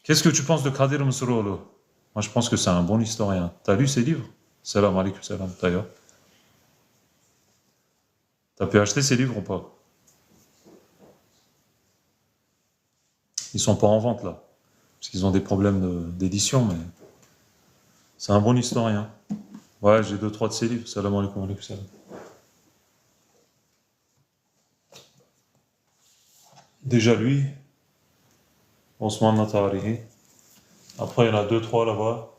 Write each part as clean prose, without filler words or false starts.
Qu'est-ce que tu penses de Kadir Msroulo? Moi, je pense que c'est un bon historien. T'as lu ses livres? Salam alaikum salam, d'ailleurs. T'as pu acheter ses livres ou pas? Ils sont pas en vente, là. Parce qu'ils ont des problèmes d'édition, mais c'est un bon historien. Ouais, j'ai deux, trois de ses livres. Salam alaikum salam. Déjà lui, Osman Natarihi. Après, il y en a deux, trois là-bas.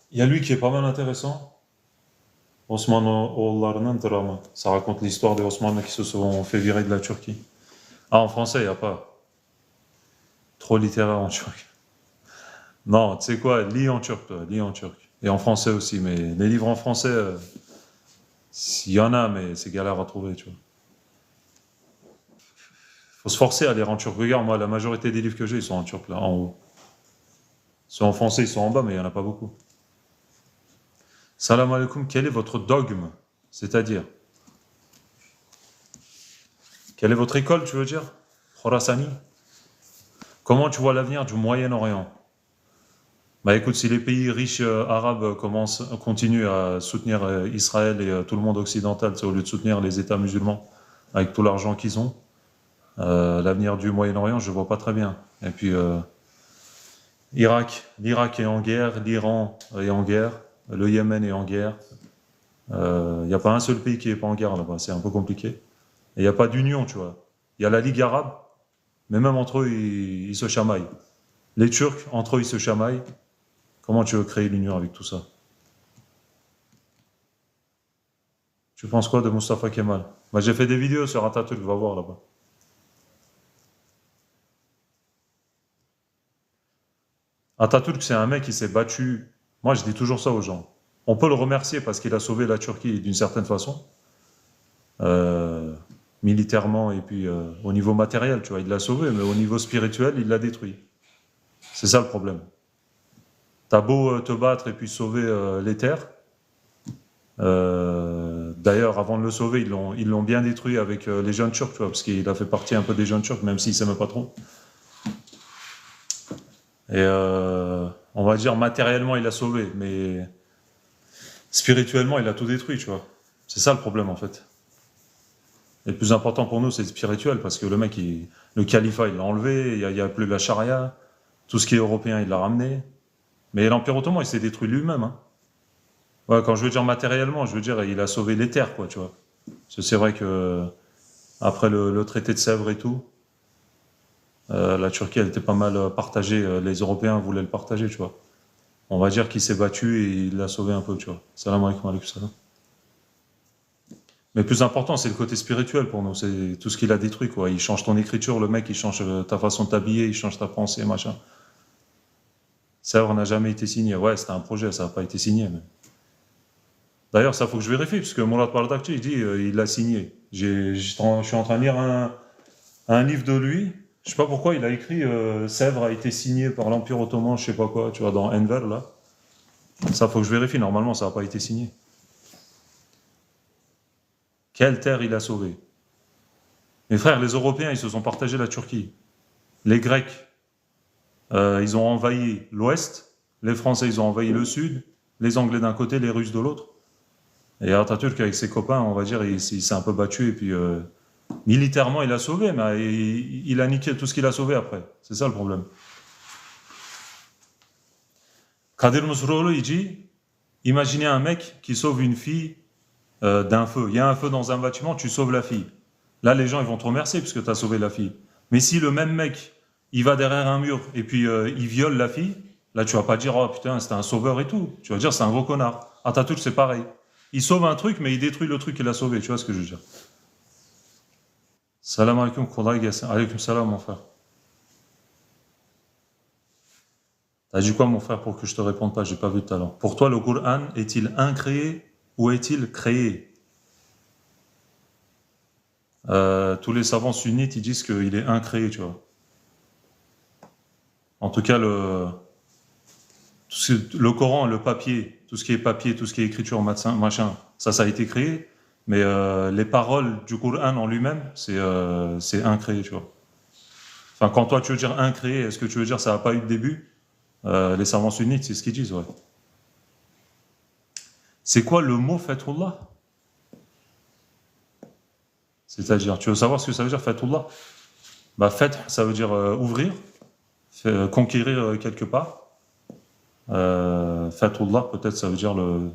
Il y a lui qui est pas mal intéressant. Osman Oğulları'nın Dramı. Ça raconte l'histoire des Osmanlis qui se sont fait virer de la Turquie. Ah, en français, il n'y a pas. Trop littéraire en turc. Non, tu sais quoi, lis en turc, toi, lis en turc. Et en français aussi, mais les livres en français, il y en a, mais c'est galère à trouver, tu vois. Faut se forcer à lire en turc. Regarde, moi, la majorité des livres que j'ai, ils sont en turc, là, en haut. Ceux en français, ils sont en bas, mais il n'y en a pas beaucoup. Salam alaikum, quel est votre dogme? C'est-à-dire, quelle est votre école, tu veux dire? Khorasani? Comment tu vois l'avenir du Moyen-Orient? Bah écoute, si les pays riches arabes continuent à soutenir Israël et tout le monde occidental, au lieu de soutenir les États musulmans avec tout l'argent qu'ils ont, l'avenir du Moyen-Orient, je ne vois pas très bien. Et puis, l'Irak est en guerre, l'Iran est en guerre, le Yémen est en guerre. Il n'y a pas un seul pays qui n'est pas en guerre là-bas, c'est un peu compliqué. Et il n'y a pas d'union, tu vois. Il y a la Ligue arabe, mais même entre eux, ils se chamaillent. Les Turcs, entre eux, ils se chamaillent. Comment tu veux créer l'union avec tout ça? Tu penses quoi de Mustafa Kemal? Bah, j'ai fait des vidéos sur Atatürk, va voir là-bas. Atatürk, c'est un mec qui s'est battu. Moi, je dis toujours ça aux gens. On peut le remercier parce qu'il a sauvé la Turquie d'une certaine façon, euh, militairement et puis au niveau matériel, tu vois, il l'a sauvé, mais au niveau spirituel, il l'a détruit. C'est ça le problème. T'as beau te battre et puis sauver les terres. D'ailleurs, avant de le sauver, ils l'ont bien détruit avec les jeunes Turcs, tu vois, parce qu'il a fait partie un peu des jeunes Turcs, même s'il ne s'aimait pas trop. Et on va dire matériellement, il a sauvé, mais spirituellement, il a tout détruit, tu vois. C'est ça le problème, en fait. Et le plus important pour nous, c'est le spirituel, parce que le mec, le califat, il l'a enlevé, il n'y a plus la charia, tout ce qui est européen, il l'a ramené. Mais l'Empire ottoman, il s'est détruit lui-même. Hein. Ouais, quand je veux dire matériellement, je veux dire, il a sauvé les terres, quoi, tu vois. Parce que c'est vrai que après le traité de Sèvres et tout, la Turquie, elle était pas mal partagée. Les Européens voulaient le partager, tu vois. On va dire qu'il s'est battu et il l'a sauvé un peu, tu vois. Salam alaikum alaikum salam. Mais le plus important, c'est le côté spirituel pour nous. C'est tout ce qu'il a détruit, quoi. Il change ton écriture, le mec, il change ta façon de t'habiller, il change ta pensée, machin. Sèvres n'a jamais été signé. Ouais, c'était un projet, ça n'a pas été signé. Mais... D'ailleurs, ça faut que je vérifie, parce que Mourad Bardakchi, il dit il l'a signé. Je suis en train de lire un livre de lui. Je sais pas pourquoi il a écrit Sèvres a été signé par l'Empire ottoman, je sais pas quoi, tu vois, dans Enver, là. Ça faut que je vérifie, normalement, ça n'a pas été signé. Quelle terre il a sauvé? Mes frères, les Européens, ils se sont partagés la Turquie. Les Grecs, ils ont envahi l'Ouest. Les Français, ils ont envahi le Sud. Les Anglais d'un côté, les Russes de l'autre. Et Atatürk, avec ses copains, on va dire, il s'est un peu battu et puis militairement, il a sauvé, mais il a niqué tout ce qu'il a sauvé après. C'est ça le problème. Kadir Mosroğlu, il dit, imaginez un mec qui sauve une fille d'un feu. Il y a un feu dans un bâtiment, tu sauves la fille. Là, les gens, ils vont te remercier puisque tu as sauvé la fille. Mais si le même mec, il va derrière un mur et puis il viole la fille, là, tu vas pas dire, oh putain, c'était un sauveur et tout. Tu vas dire, c'est un gros connard. Atatürk, c'est pareil. Il sauve un truc, mais il détruit le truc qu'il a sauvé. Tu vois ce que je veux dire? Salam alaikum, Koday Gassin. Alaikum salam, mon frère. T'as dit quoi, mon frère, pour que je te réponde pas? J'ai pas vu de talent. Pour toi, le Coran est-il incréé ou est-il créé? Tous les savants sunnites, ils disent qu'il est incréé, tu vois. En tout cas, le Coran, le papier, tout ce qui est papier, tout ce qui est écriture, machin, ça a été créé. Mais les paroles du Coran en lui-même, c'est incréé, tu vois. Enfin, quand toi tu veux dire incréé, est-ce que tu veux dire ça n'a pas eu de début? Les savants sunnites, c'est ce qu'ils disent, ouais. C'est quoi le mot Fathullah? C'est-à-dire, tu veux savoir ce que ça veut dire Fathullah? Bah, Fath, ça veut dire ouvrir, conquérir quelque part. Fathullah, peut-être ça veut dire le.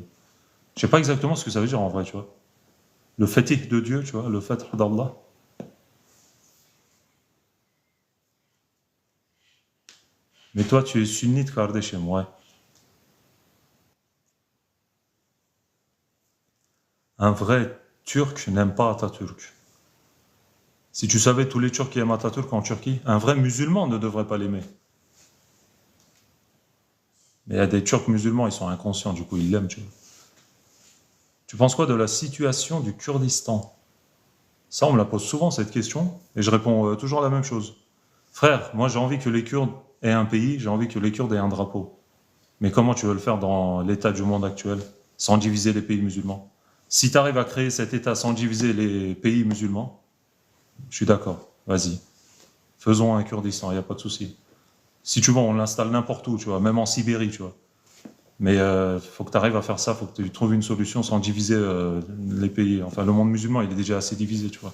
Je sais pas exactement ce que ça veut dire en vrai, tu vois. Le fatih de Dieu, tu vois, le fath d'Allah. Mais toi, tu es sunnite Kardashian, ouais. Un vrai Turc n'aime pas Atatürk. Si tu savais tous les Turcs qui aiment Atatürk en Turquie, un vrai musulman ne devrait pas l'aimer. Mais il y a des Turcs musulmans, ils sont inconscients, du coup ils l'aiment, tu vois. Tu penses quoi de la situation du Kurdistan? Ça, on me la pose souvent cette question, et je réponds toujours la même chose. Frère, moi j'ai envie que les Kurdes aient un pays, j'ai envie que les Kurdes aient un drapeau. Mais comment tu veux le faire dans l'état du monde actuel, sans diviser les pays musulmans? Si tu arrives à créer cet état sans diviser les pays musulmans, je suis d'accord, vas-y. Faisons un Kurdistan, il n'y a pas de souci. Si tu veux, on l'installe n'importe où, tu vois, même en Sibérie, tu vois. Mais faut que tu arrives à faire ça, faut que tu trouves une solution sans diviser les pays. Enfin, le monde musulman, il est déjà assez divisé, tu vois.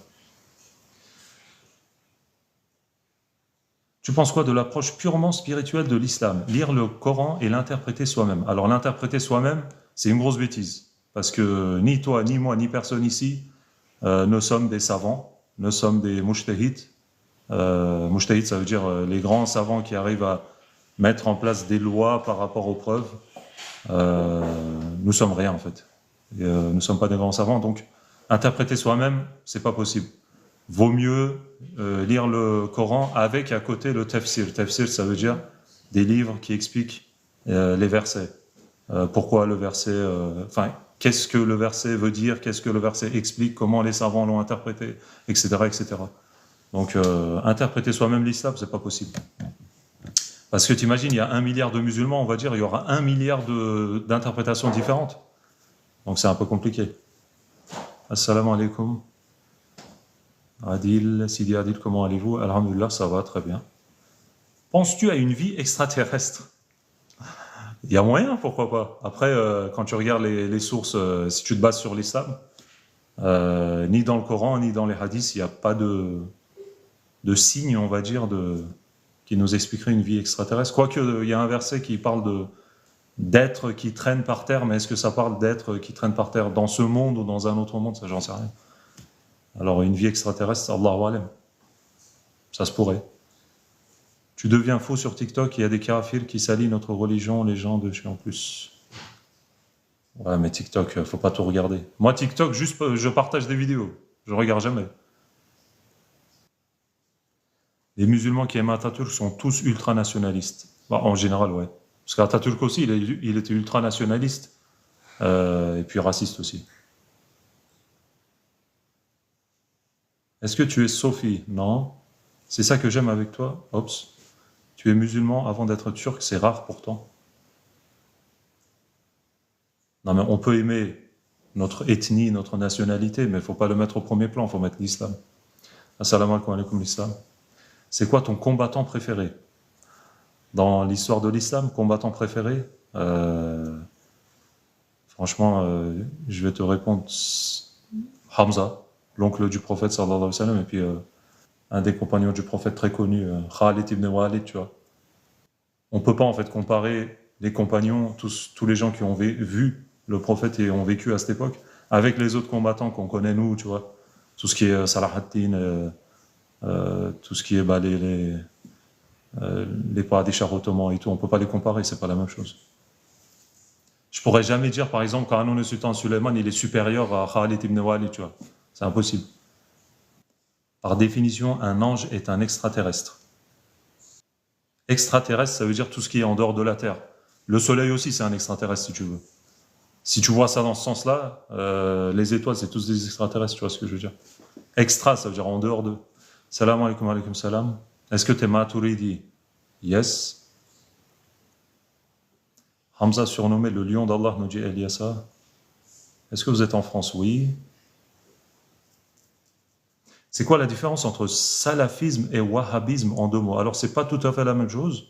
Tu penses quoi de l'approche purement spirituelle de l'islam? Lire le Coran et l'interpréter soi-même. Alors, l'interpréter soi-même, c'est une grosse bêtise. Parce que ni toi, ni moi, ni personne ici ne sommes des savants, ne sommes des mujtahids. Mujtahid, ça veut dire les grands savants qui arrivent à mettre en place des lois par rapport aux preuves. Euh, nous sommes rien en fait. Et, nous ne sommes pas des grands savants, donc interpréter soi-même, c'est pas possible. Vaut mieux lire le Coran avec à côté le tafsir. Tafsir, ça veut dire des livres qui expliquent les versets. Pourquoi le verset, enfin, qu'est-ce que le verset veut dire, qu'est-ce que le verset explique, comment les savants l'ont interprété, etc., etc. Donc, interpréter soi-même l'islam, c'est pas possible. Parce que tu imagines, il y a 1 milliard de musulmans, on va dire, il y aura 1 milliard d'interprétations différentes. Donc c'est un peu compliqué. Assalamu alaikum. Adil, Sidi Adil, comment allez-vous? Alhamdulillah, ça va, très bien. Penses-tu à une vie extraterrestre? Il y a moyen, pourquoi pas. Après, quand tu regardes les sources, si tu te bases sur l'islam, ni dans le Coran, ni dans les hadiths, il n'y a pas de signe, on va dire, qui nous expliquerait une vie extraterrestre. Quoique, il y a un verset qui parle d'êtres qui traînent par terre, mais est-ce que ça parle d'êtres qui traînent par terre dans ce monde ou dans un autre monde? Ça, j'en sais rien. Alors, une vie extraterrestre, Allahu Alam. Ça se pourrait. Tu deviens faux sur TikTok, il y a des kafirs qui s'allient notre religion, les gens de chez en plus. Ouais, mais TikTok, faut pas tout regarder. Moi, TikTok, juste, je partage des vidéos. Je regarde jamais. Les musulmans qui aiment Atatürk sont tous ultranationalistes. Bah, en général, ouais. Parce qu'Atatürk aussi, il était ultranationaliste. Et puis raciste aussi. Est-ce que tu es Sophie? Non. C'est ça que j'aime avec toi. Oups. Tu es musulman avant d'être turc, c'est rare pourtant. Non, mais on peut aimer notre ethnie, notre nationalité, mais il ne faut pas le mettre au premier plan, il faut mettre l'islam. Assalamu alaikum l'islam. C'est quoi ton combattant préféré? Dans l'histoire de l'islam, combattant préféré franchement, je vais te répondre Hamza, l'oncle du prophète sallallahu alayhi wa sallam, et puis un des compagnons du prophète très connu, Khalid ibn Walid, tu vois. On ne peut pas en fait comparer les compagnons, tous les gens qui ont vu le prophète et ont vécu à cette époque, avec les autres combattants qu'on connaît nous, tu vois. Tout ce qui est Salah ad-Din, tout ce qui est les pas des chars ottomans et tout, on ne peut pas les comparer, c'est pas la même chose. Je pourrais jamais dire, par exemple, qu'Haroun le sultan Suleiman, il est supérieur à Khalid ibn Walid, tu vois. C'est impossible. Par définition, un ange est un extraterrestre. Extraterrestre, ça veut dire tout ce qui est en dehors de la Terre. Le soleil aussi, c'est un extraterrestre, si tu veux. Si tu vois ça dans ce sens-là, les étoiles, c'est tous des extraterrestres, tu vois ce que je veux dire. Extra, ça veut dire en dehors d'eux. Salam alaikum alaikum salam. Est-ce que tu es Maturidi? Yes. Hamza surnommé le lion d'Allah, nous dit Eliassa. Est-ce que vous êtes en France? Oui. C'est quoi la différence entre salafisme et wahhabisme en deux mots? Alors, c'est pas tout à fait la même chose.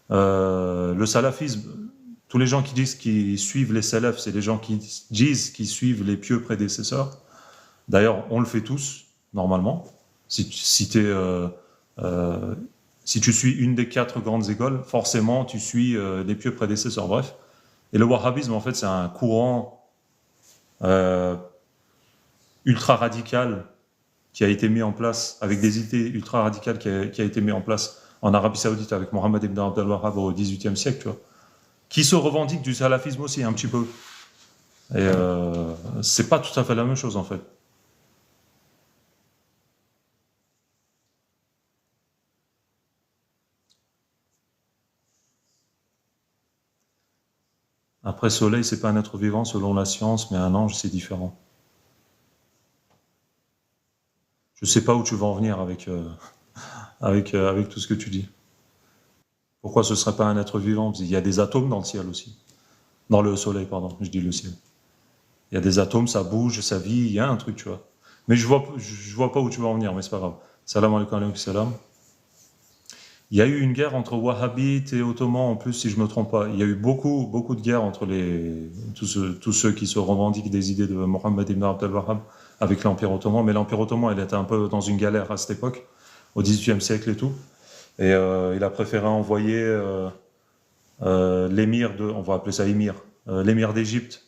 Le salafisme, tous les gens qui disent qu'ils suivent les salafs, c'est les gens qui disent qu'ils suivent les pieux prédécesseurs. D'ailleurs, on le fait tous, normalement. Si euh, si tu suis une des quatre grandes écoles, forcément, tu suis les pieux prédécesseurs. Bref. Et le wahhabisme, en fait, c'est un courant euh, ultra radical qui a été mis en place, avec des idées ultra radicales qui a été mis en place en Arabie Saoudite avec Mohammed ibn Abdel Wahhab au XVIIIe siècle, tu vois, qui se revendique du salafisme aussi, un petit peu. Et c'est pas tout à fait la même chose, en fait. Après, soleil, c'est pas un être vivant selon la science, mais un ange, c'est différent. Je sais pas où tu vas en venir avec tout ce que tu dis. Pourquoi ce serait pas un être vivant? Parce qu'il y a des atomes dans le ciel aussi. Dans le soleil, pardon, je dis le ciel. Il y a des atomes, ça bouge, ça vit, il y a un truc, tu vois. Mais je vois pas où tu vas en venir, mais c'est pas grave. Salam alaikum alaikum salam. Il y a eu une guerre entre Wahhabites et Ottomans, en plus, si je me trompe pas. Il y a eu beaucoup de guerres entre tous ceux qui se revendiquent des idées de Mohammed ibn Abdel Wahhab avec l'Empire ottoman. Mais l'Empire ottoman, il était un peu dans une galère à cette époque, au XVIIIe siècle et tout. Et il a préféré envoyer on va appeler ça émir, l'émir d'Égypte,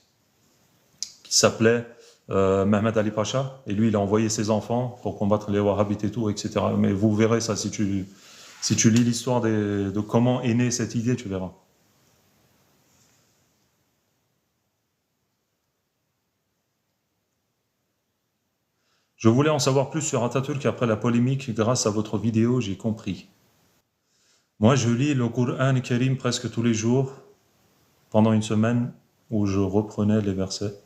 qui s'appelait Mehmed Ali Pacha. Et lui, il a envoyé ses enfants pour combattre les Wahhabites et tout, etc. Mais vous verrez ça si tu lis l'histoire de comment est née cette idée, tu verras. Je voulais en savoir plus sur Atatürk après la polémique. Grâce à votre vidéo, j'ai compris. Moi, je lis le Coran Karim presque tous les jours, pendant une semaine où je reprenais les versets.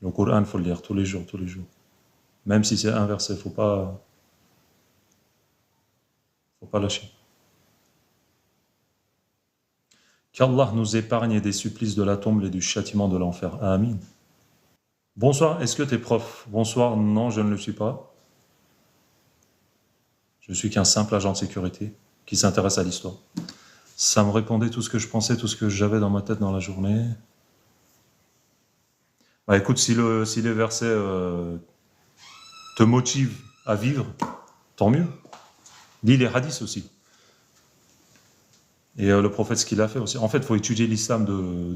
Le Coran, il faut le lire tous les jours, tous les jours. Même si c'est un verset, faut pas lâcher. Qu'Allah nous épargne des supplices de la tombe et du châtiment de l'enfer. Amin. Bonsoir, est-ce que tu es prof? Bonsoir, non, je ne le suis pas. Je suis qu'un simple agent de sécurité qui s'intéresse à l'histoire. Ça me répondait tout ce que je pensais, tout ce que j'avais dans ma tête dans la journée. Bah écoute, si les versets te motivent à vivre, tant mieux. Lis les hadiths aussi. Et le prophète, ce qu'il a fait aussi. En fait, il faut étudier l'islam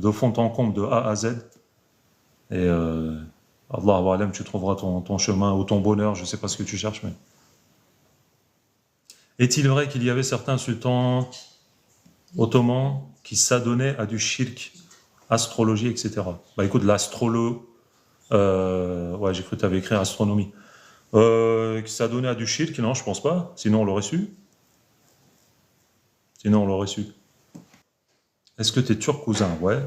de fond en comble, de A à Z. Et Allah alam, tu trouveras ton chemin ou ton bonheur, je ne sais pas ce que tu cherches, mais. Est-il vrai qu'il y avait certains sultans ottomans qui s'adonnaient à du shirk, astrologie, etc. Bah écoute, ouais, j'ai cru que tu avais écrit astronomie. Qui s'adonnait à du shirk, non, je pense pas. Sinon, on l'aurait su. Sinon, on l'aurait su. Est-ce que tu es turc cousin? Ouais.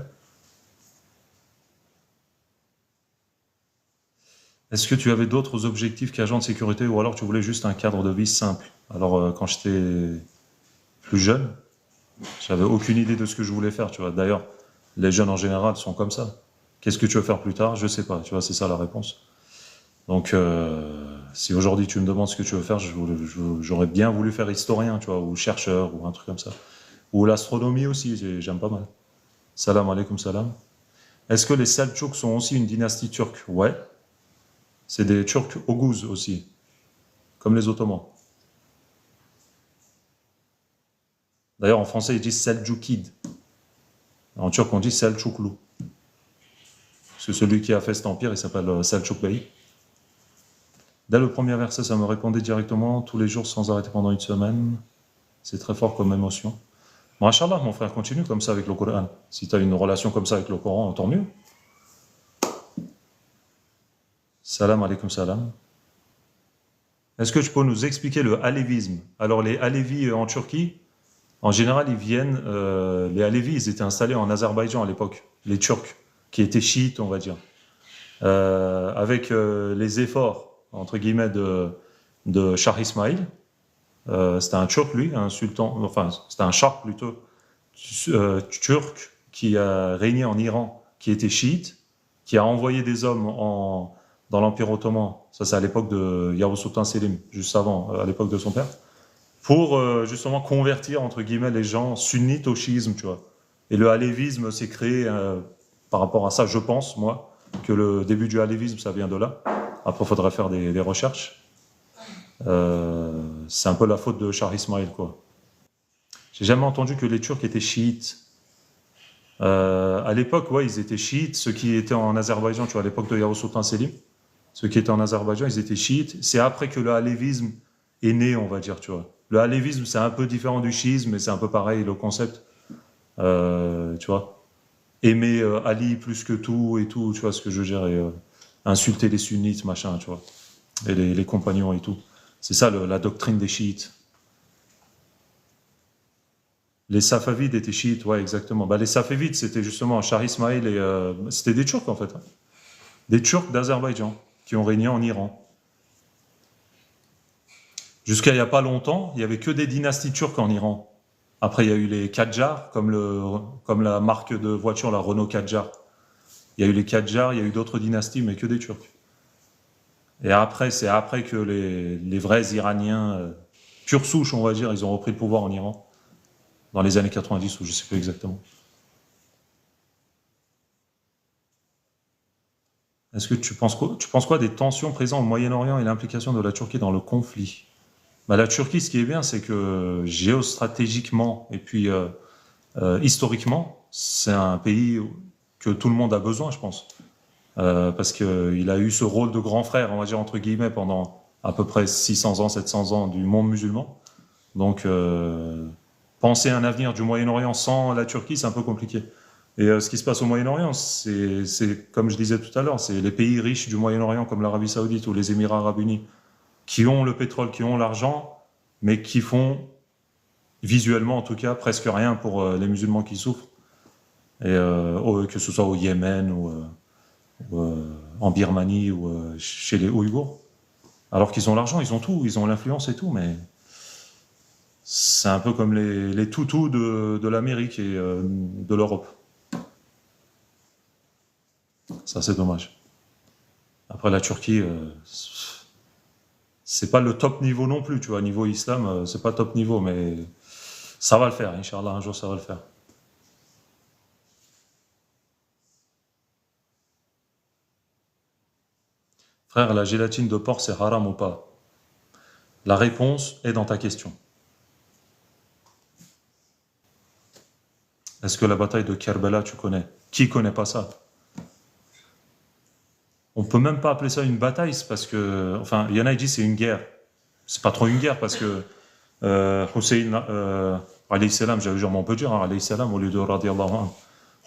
Est-ce que tu avais d'autres objectifs qu'agent de sécurité ou alors tu voulais juste un cadre de vie simple? Alors, quand j'étais plus jeune, j'avais aucune idée de ce que je voulais faire, tu vois. D'ailleurs, les jeunes en général sont comme ça. Qu'est-ce que tu veux faire plus tard? Je sais pas, tu vois, c'est ça la réponse. Donc, si aujourd'hui tu me demandes ce que tu veux faire, j'aurais bien voulu faire historien, tu vois, ou chercheur, ou un truc comme ça. Ou l'astronomie aussi, j'aime pas mal. Salam alaikum salam. Est-ce que les Seltchouks sont aussi une dynastie turque? Ouais. C'est des Turcs Oghuz aussi, comme les Ottomans. D'ailleurs, en français, ils disent Selçukid. En turc, on dit Selçuklu. Parce que celui qui a fait cet empire, il s'appelle Selçuk Bey. Dès le premier verset, ça me répondait directement, tous les jours sans arrêter pendant une semaine. C'est très fort comme émotion. Masha'Allah, mon frère, continue comme ça avec le Coran. Si tu as une relation comme ça avec le Coran, tant mieux. Salam alaikum salam. Est-ce que tu peux nous expliquer le halévisme? Alors, les Halévis en Turquie, en général, les Halévis, ils étaient installés en Azerbaïdjan à l'époque, les Turcs, qui étaient chiites, on va dire. Avec les efforts, entre guillemets, de Shah Ismail. C'était un Turc, lui, un sultan, enfin, c'était un Shah plutôt, turc, qui a régné en Iran, qui était chiite, qui a envoyé des hommes dans l'Empire ottoman. Ça, c'est à l'époque de Yavuz Sultan Selim, juste avant, à l'époque de son père, pour justement convertir, entre guillemets, les gens sunnites au chiisme, tu vois. Et le halévisme s'est créé par rapport à ça, je pense, moi, que le début du halévisme, ça vient de là. Après, il faudrait faire des recherches. C'est un peu la faute de Shah Ismail, quoi. J'ai jamais entendu que les Turcs étaient chiites. À l'époque, ouais, ils étaient chiites. Ceux qui étaient en Azerbaïdjan, tu vois, à l'époque de Yavuz Sultan Selim, ceux qui étaient en Azerbaïdjan, ils étaient chiites. C'est après que le halévisme est né, on va dire, tu vois. Le halévisme, c'est un peu différent du chiisme, mais c'est un peu pareil, le concept. Tu vois. Aimer Ali plus que tout et tout, tu vois ce que je veux dire, et insulter les sunnites, machin, tu vois, et les compagnons et tout. C'est ça la doctrine des chiites. Les Safavides étaient chiites, ouais, exactement. Bah, les Safavides, c'était justement Shah Ismail et c'était des Turcs en fait, hein. Des Turcs d'Azerbaïdjan qui ont régné en Iran. Jusqu'à il n'y a pas longtemps, il y avait que des dynasties turques en Iran. Après, il y a eu les Qadjar, comme la marque de voiture, la Renault Qadjar. Il y a eu les Qadjar, il y a eu d'autres dynasties, mais que des Turcs. Et après, c'est après que les vrais Iraniens, pure souche, on va dire, ils ont repris le pouvoir en Iran, dans les années 90, ou je ne sais plus exactement. Est-ce que tu penses quoi des tensions présentes au Moyen-Orient et l'implication de la Turquie dans le conflit? Bah, la Turquie, ce qui est bien, c'est que géostratégiquement et puis historiquement, c'est un pays que tout le monde a besoin, je pense. Parce qu'il a eu ce rôle de grand frère, on va dire entre guillemets, pendant à peu près 600 ans, 700 ans du monde musulman. Donc, penser à un avenir du Moyen-Orient sans la Turquie, c'est un peu compliqué. Et ce qui se passe au Moyen-Orient, c'est, comme je disais tout à l'heure, c'est les pays riches du Moyen-Orient, comme l'Arabie Saoudite ou les Émirats Arabes Unis, qui ont le pétrole, qui ont l'argent, mais qui font, visuellement en tout cas, presque rien pour les musulmans qui souffrent. Et que ce soit au Yémen ou en Birmanie ou chez les Ouïghours. Alors qu'ils ont l'argent, ils ont tout, ils ont l'influence et tout, mais c'est un peu comme les toutous de l'Amérique et de l'Europe. Ça, c'est dommage. Après, la Turquie, c'est pas le top niveau non plus, tu vois. Niveau islam, c'est pas top niveau, mais ça va le faire, Inch'Allah, un jour ça va le faire. Frère, la gélatine de porc, c'est haram ou pas? La réponse est dans ta question. Est-ce que la bataille de Kerbela, tu connais? Qui connaît pas ça? On peut même pas appeler ça une bataille, c'est parce que, enfin, il y en a qui disent c'est une guerre. C'est pas trop une guerre parce que Hussein, alayhi salam, j'avais dire, mais on peut dire, hein, alayhi salam, au lieu de radiallahu anhu.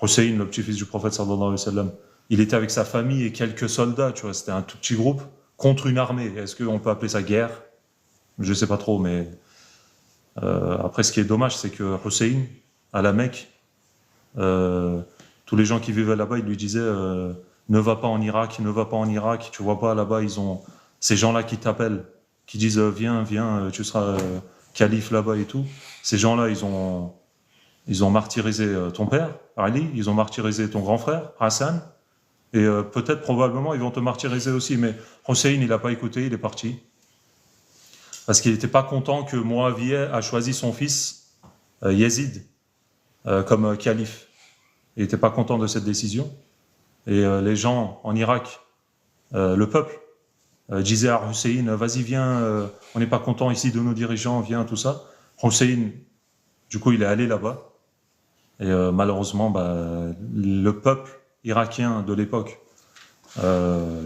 Hussein, le petit-fils du prophète sallallahu alayhi wa sallam, il était avec sa famille et quelques soldats, tu vois, c'était un tout petit groupe contre une armée. Est-ce qu'on peut appeler ça guerre? Je sais pas trop, mais après, ce qui est dommage, c'est que Hussein, à la Mecque, euh, tous les gens qui vivaient là-bas, ils lui disaient ne va pas en Irak, ne va pas en Irak, tu vois pas là-bas, ils ont ces gens-là qui t'appellent, qui disent viens, viens, tu seras calife là-bas et tout. Ces gens-là, ils ont martyrisé ton père, Ali, ils ont martyrisé ton grand frère, Hassan, et peut-être, probablement, ils vont te martyriser aussi. Mais Hussein, il n'a pas écouté, il est parti. Parce qu'il n'était pas content que Muawiyah a choisi son fils, Yazid, comme calife. Il n'était pas content de cette décision. Et les gens en Irak, le peuple, disaient à Hussein, vas-y, viens, on n'est pas content ici de nos dirigeants, viens, tout ça. Hussein, du coup, il est allé là-bas. Et malheureusement, bah, le peuple irakien de l'époque,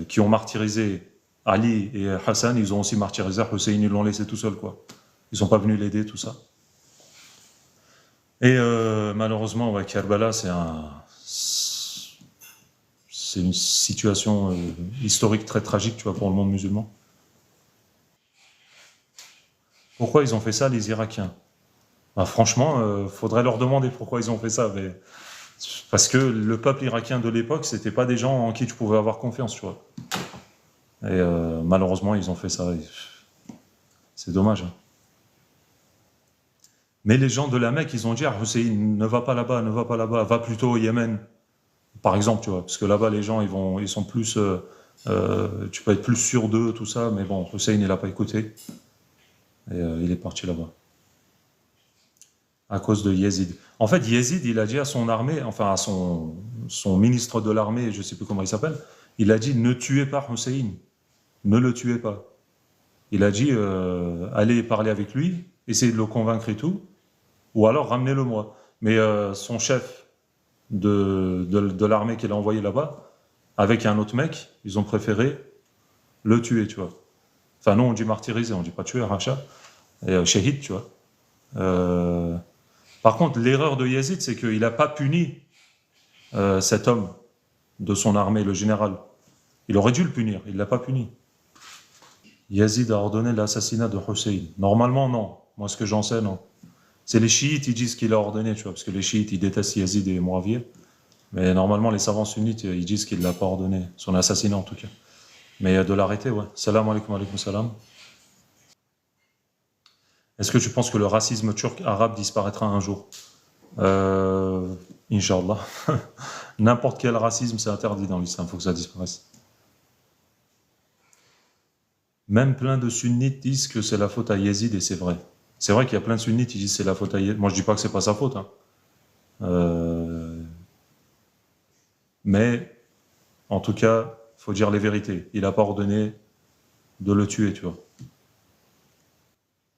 qui ont martyrisé Ali et Hassan, ils ont aussi martyrisé Hussein, ils l'ont laissé tout seul, quoi. Ils sont pas venus l'aider, tout ça. Et malheureusement, ouais, Kerbala, c'est une situation historique très tragique, tu vois, pour le monde musulman. Pourquoi ils ont fait ça, les Irakiens? Bah, franchement, faudrait leur demander pourquoi ils ont fait ça, mais parce que le peuple irakien de l'époque, c'était pas des gens en qui tu pouvais avoir confiance, tu vois. Et malheureusement, ils ont fait ça. C'est dommage, hein. Mais les gens de la Mecque, ils ont dit à Hussein, ne va pas là-bas, ne va pas là-bas, va plutôt au Yémen, par exemple, tu vois, parce que là-bas, les gens, ils sont plus Tu peux être plus sûr d'eux, tout ça, mais bon, Hussein, il n'a pas écouté, et il est parti là-bas, à cause de Yezid. En fait, Yezid, il a dit à son armée, enfin à son ministre de l'armée, je ne sais plus comment il s'appelle, il a dit, ne tuez pas Hussein, ne le tuez pas. Il a dit, allez parler avec lui, essayez de le convaincre et tout, ou alors ramenez-le moi. Mais son chef de l'armée qu'il a envoyé là-bas, avec un autre mec, ils ont préféré le tuer, tu vois. Enfin, non, on dit martyriser, on dit pas tuer, rachat, et shahid, tu vois. Euh, Par contre, l'erreur de Yazid, c'est qu'il n'a pas puni cet homme de son armée, le général. Il aurait dû le punir, il ne l'a pas puni. Yazid a ordonné l'assassinat de Hussein. Normalement, non. Moi, ce que j'en sais, non. C'est les chiites, ils disent qu'il a ordonné, tu vois, parce que les chiites, ils détestent Yazid et Muawiyah. Mais normalement, les savants sunnites, ils disent qu'il ne l'a pas ordonné. Son assassinat, en tout cas. Mais de l'arrêter, ouais. Salam alaikum alaikum salam. Est-ce que tu penses que le racisme turc-arabe disparaîtra un jour? Inch'Allah. N'importe quel racisme, c'est interdit dans l'islam, il faut que ça disparaisse. Même plein de sunnites disent que c'est la faute à Yazid et c'est vrai. C'est vrai qu'il y a plein de sunnites qui disent que c'est la faute à Yazid. Moi, je dis pas que c'est pas sa faute, hein. Euh, Mais, en tout cas, il faut dire les vérités. Il n'a pas ordonné de le tuer, tu vois.